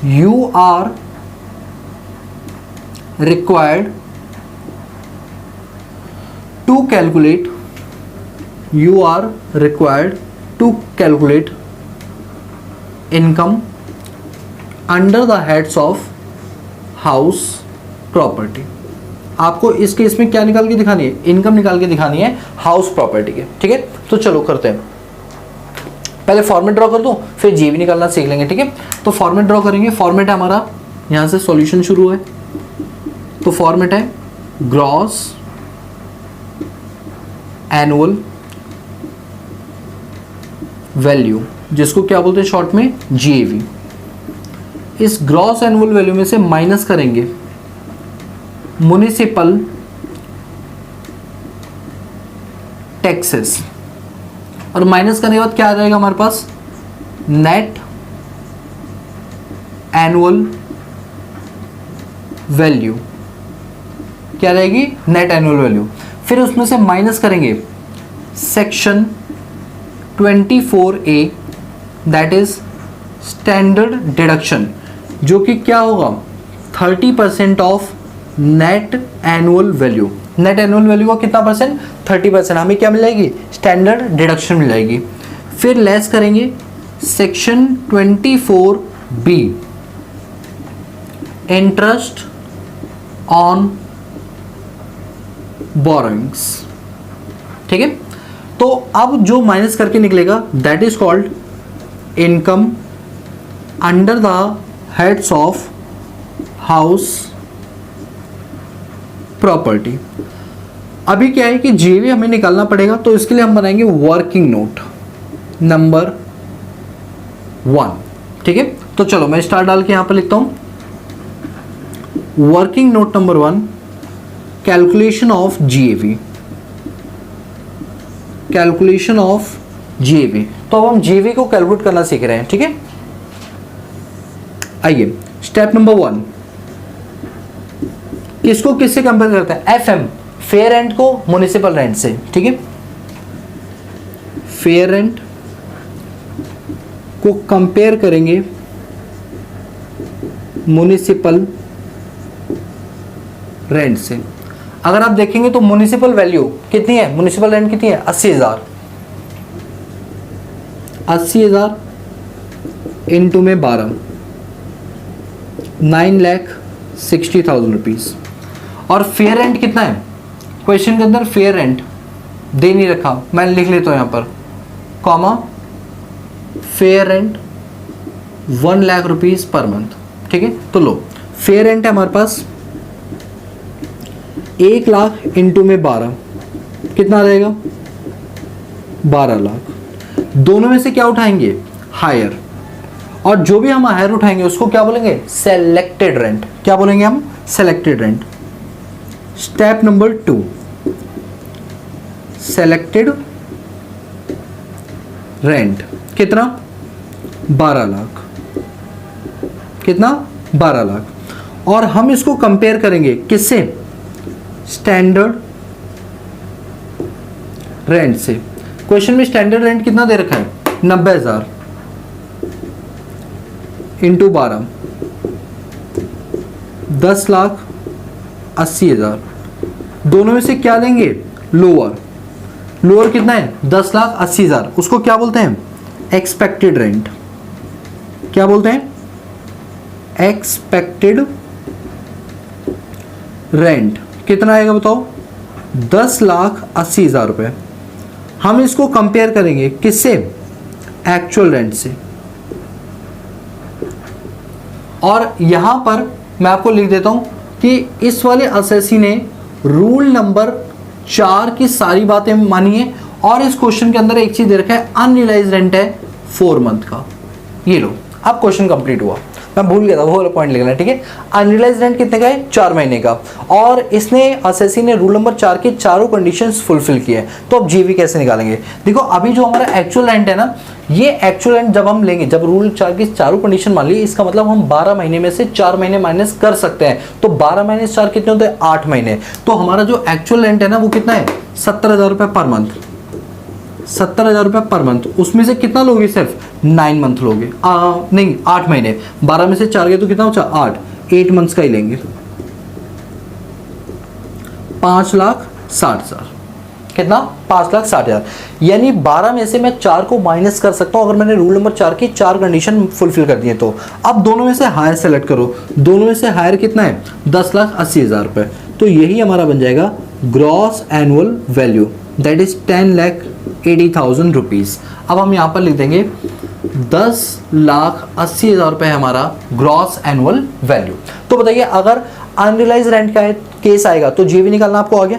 you are required to calculate, you are required to calculate income under the heads of house property. आपको इस केस में क्या निकाल के दिखानी है, इनकम निकाल के दिखानी है हाउस प्रॉपर्टी के, ठीक है। तो चलो करते हैं, पहले फॉर्मेट ड्रॉ कर दो फिर जीवी निकालना सीख लेंगे, ठीक है। तो फॉर्मेट ड्रॉ करेंगे, फॉर्मेट है हमारा यहां से सॉल्यूशन शुरू है, तो फॉर्मेट है ग्रॉस एनुअल वैल्यू, जिसको क्या बोलते हैं शॉर्ट में जीएवी। इस ग्रॉस एनुअल वैल्यू में से माइनस करेंगे म्युनिसिपल टैक्सेस, और माइनस करने के बाद क्या आ जाएगा हमारे पास, नेट एनुअल वैल्यू, क्या रहेगी, नेट एनुअल वैल्यू। फिर उसमें से माइनस करेंगे section 24A, that is standard deduction, जो कि क्या होगा 30% of net annual value. Net annual value का कितना परसेंट, 30%, हमें क्या मिल जाएगी, स्टैंडर्ड डिडक्शन मिल जाएगी। फिर लेस करेंगे section 24B, interest on borrowings, ठीक है। तो अब जो माइनस करके निकलेगा that is called income under the heads of house property. अभी क्या है कि जीवी हमें निकालना पड़ेगा, तो इसके लिए हम बनाएंगे वर्किंग नोट नंबर 1, ठीक है। तो चलो मैं स्टार डाल के यहां पर लिखता हूं working note number 1, calculation of GAV, calculation of GAV. तो अब हम जीएवी को कैलकुलेट करना सीख रहे हैं, ठीक है। आइए स्टेप नंबर 1, इसको किससे कंपेयर करते हैं, एफएम, फेयर रेंट को म्युनिसिपल रेंट से, ठीक है। फेयर रेंट को कंपेयर करेंगे म्युनिसिपल रेंट से। अगर आप देखेंगे तो म्युनिसिपल वैल्यू कितनी है, म्युनिसिपल रेंट कितनी है, 80,000, 80,000 इंटू में 12, 9,60,000 रुपीज। और फेयर रेंट कितना है, क्वेश्चन के अंदर फेयर रेंट दे नहीं रखा, मैं लिख लेता हूं यहां पर comma, fair rent 1 lakh rupees per month, ठीक है। तो लो फेयर रेंट है हमारे पास 1 लाख इंटू में 12, कितना रहेगा, 12 लाख। दोनों में से क्या उठाएंगे, हायर, और जो भी हम हायर उठाएंगे उसको क्या बोलेंगे, सेलेक्टेड रेंट। क्या बोलेंगे हम, selected rent. Step number 2, selected rent कितना, 12 लाख, कितना, 12 लाख। और हम इसको कंपेयर करेंगे किससे, स्टैंडर्ड रेंट से। क्वेश्चन में स्टैंडर्ड रेंट कितना दे रखा है, 90,000 इंटू 12, 10,80,000। दोनों में से क्या लेंगे, लोअर, लोअर कितना है, 10,80,000, उसको क्या बोलते हैं, एक्सपेक्टेड रेंट। क्या बोलते हैं, एक्सपेक्टेड रेंट। कितना आएगा बताओ, 10,80,000 रुपए। हम इसको कंपेयर करेंगे किससे, एक्चुअल रेंट से। और यहां पर मैं आपको लिख देता हूं कि इस वाले असेसी ने रूल नंबर 4 की सारी बातें मानी है, और इस क्वेश्चन के अंदर एक चीज दे रखा है, अनरियलाइज रेंट है 4 मंथ का। ये लो, अब क्वेश्चन कंप्लीट हुआ, मैं भूल गया था वो वाला पॉइंट लिखना, ठीक है। अनरियलाइज रेंट कितने का है, 4 महीने का, और इसने असेसी ने रूल नंबर 4 की चारों कंडीशंस फुलफिल किए हैं। तो अब जीवी कैसे निकालेंगे, देखो अभी जो हमारा एक्चुअल रेंट है ना, ये एक्चुअल रेंट जब हम लेंगे, जब रूल 4 की चारों कंडीशन मान ली, इसका मतलब हम 12 महीने में से 4 महीने माइनस कर सकते हैं। तो 12 माइनस 4 कितने होते हैं, 8 महीने। तो हमारा जो एक्चुअल रेंट है ना वो कितना है, 17,000 रुपये पर मंथ, 70,000 रुपये पर मंथ, उसमें से कितना लोगे? सिर्फ 9 मंथ लोगे, नहीं 8 महीने, 12 में से 4 गए तो कितना बचा? 8 मंथ्स का ही लेंगे। 5,60,000, कितना? 5,60,000। यानी 12 में से मैं 4 को माइनस कर सकता हूं अगर मैंने रूल नंबर 4 की 4 कंडीशन फुलफिल कर दिए तो। अब दोनों में से हायर सेलेक्ट करो, दोनों में से हायर कितना है? 10,80,000 रुपये। तो यही हमारा बन जाएगा gross annual value, that is 10,80,000 rupees. अब हम यहाँ पर लिख देंगे 10,80,000 रुपये हमारा ग्रॉस एनुअल वैल्यू। तो बताइए अगर अनरियलाइज रेंट का केस आएगा तो जी भी निकालना आपको आ गया,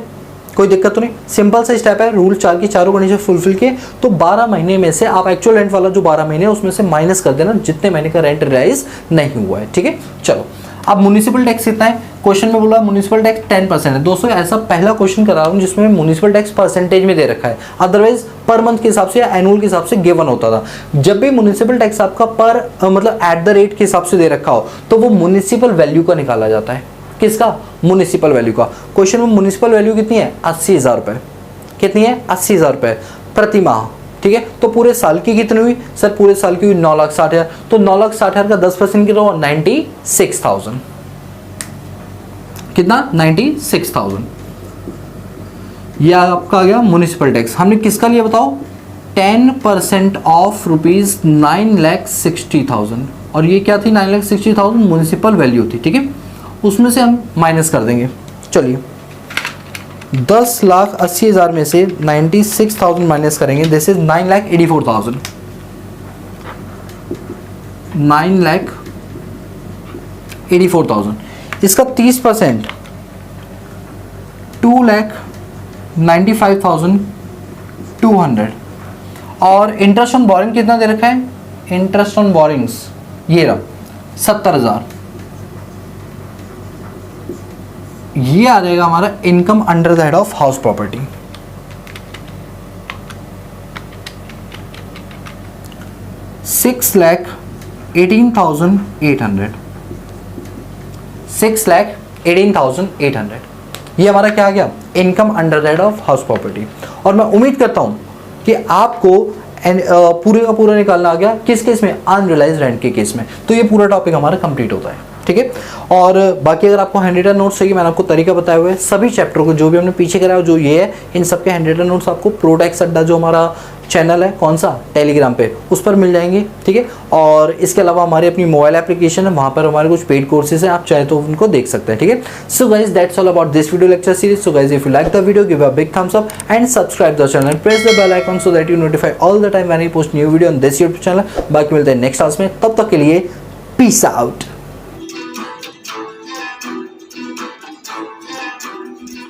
कोई दिक्कत तो नहीं, सिंपल सा स्टेप है, रूल 4 की चारों कंडीशन फुलफिल के। तो 12 महीने में से आप एक्चुअल रेंट वाला जो 12 महीने उसमें से माइनस कर देना जितने महीने का रेंट रियलाइज नहीं हुआ है, ठीक है। चलो अब म्युनिसिपल टैक्स कितना है? क्वेश्चन में बोला म्युनिसिपल टैक्स 10% है। दोस्तों ऐसा पहला क्वेश्चन करा रहा हूँ जिसमें म्युनिसिपल टैक्स परसेंटेज में दे रखा है, अदरवाइज पर मंथ के हिसाब से या एनुअल के हिसाब से गिवन होता था। जब भी म्युनिसिपल टैक्स आपका पर मतलब एट द रेट के हिसाब से दे रखा हो तो वो म्युनिसिपल वैल्यू का निकाला जाता है। किसका? म्युनिसिपल वैल्यू का। क्वेश्चन में म्युनिसिपल वैल्यू कितनी है? 80,000 रुपये। कितनी है? 80,000 रुपये प्रति माह, ठीक है। तो पूरे साल की कितनी हुई? सर पूरे साल की हुई 9,60,000। तो 9,60,000 का 10% कितना हुआ? 96,000। कितना? 96,000। यह आपका आ गया म्युनिसिपल टैक्स। हमने किसका लिया बताओ? 10% ऑफ रुपीज 9,60,000। और ये क्या थी? 9,60,000 म्युनिसिपल वैल्यू थी, ठीक है। उसमें से हम माइनस कर देंगे। चलिए 10,80,000 में से 96,000 माइनस करेंगे, दिस इज 9,84,000। 9,84,000। इसका 30% 2,95,200। और इंटरेस्ट ऑन बोरिंग कितना दे रखा है? इंटरेस्ट ऑन बोरिंग्स ये रहा 70,000। ये आ जाएगा हमारा income under the head of house property. $6,18,800। 6,18,800 ये हमारा क्या आ गया? Income under the head of house property. और मैं उम्मीद करता हूं कि आपको पूरे का पूरा निकालना आ गया। किस केस में? अनरियलाइज्ड रेंट के केस में। तो ये पूरा टॉपिक हमारा कंप्लीट होता है, ठीक है। और बाकी अगर आपको हैंड रिटन नोट्स चाहिए, मैंने आपको तरीका बताया हुआ है सभी चैप्टरों को, जो भी हमने पीछे कराया जो ये है, इन सबके हैंड रिटन नोट्स आपको प्रोडक्ट्स अड्डा जो हमारा चैनल है, कौन सा? टेलीग्राम पे, उस पर मिल जाएंगे, ठीक है। और इसके अलावा हमारी अपनी मोबाइल एप्लीकेशन है, वहाँ पर हमारे कुछ पेड कोर्सेज हैं, आप चाहे तो उनको देख सकते हैं, ठीक है। So guys that's all about this video lecture series. So guys if you like the video give a big thumbs up and subscribe the channel, press the bell icon so that you notify all the time when I post new video on this YouTube channel. बाकी मिलते हैं next class में, तब तक के लिए peace out.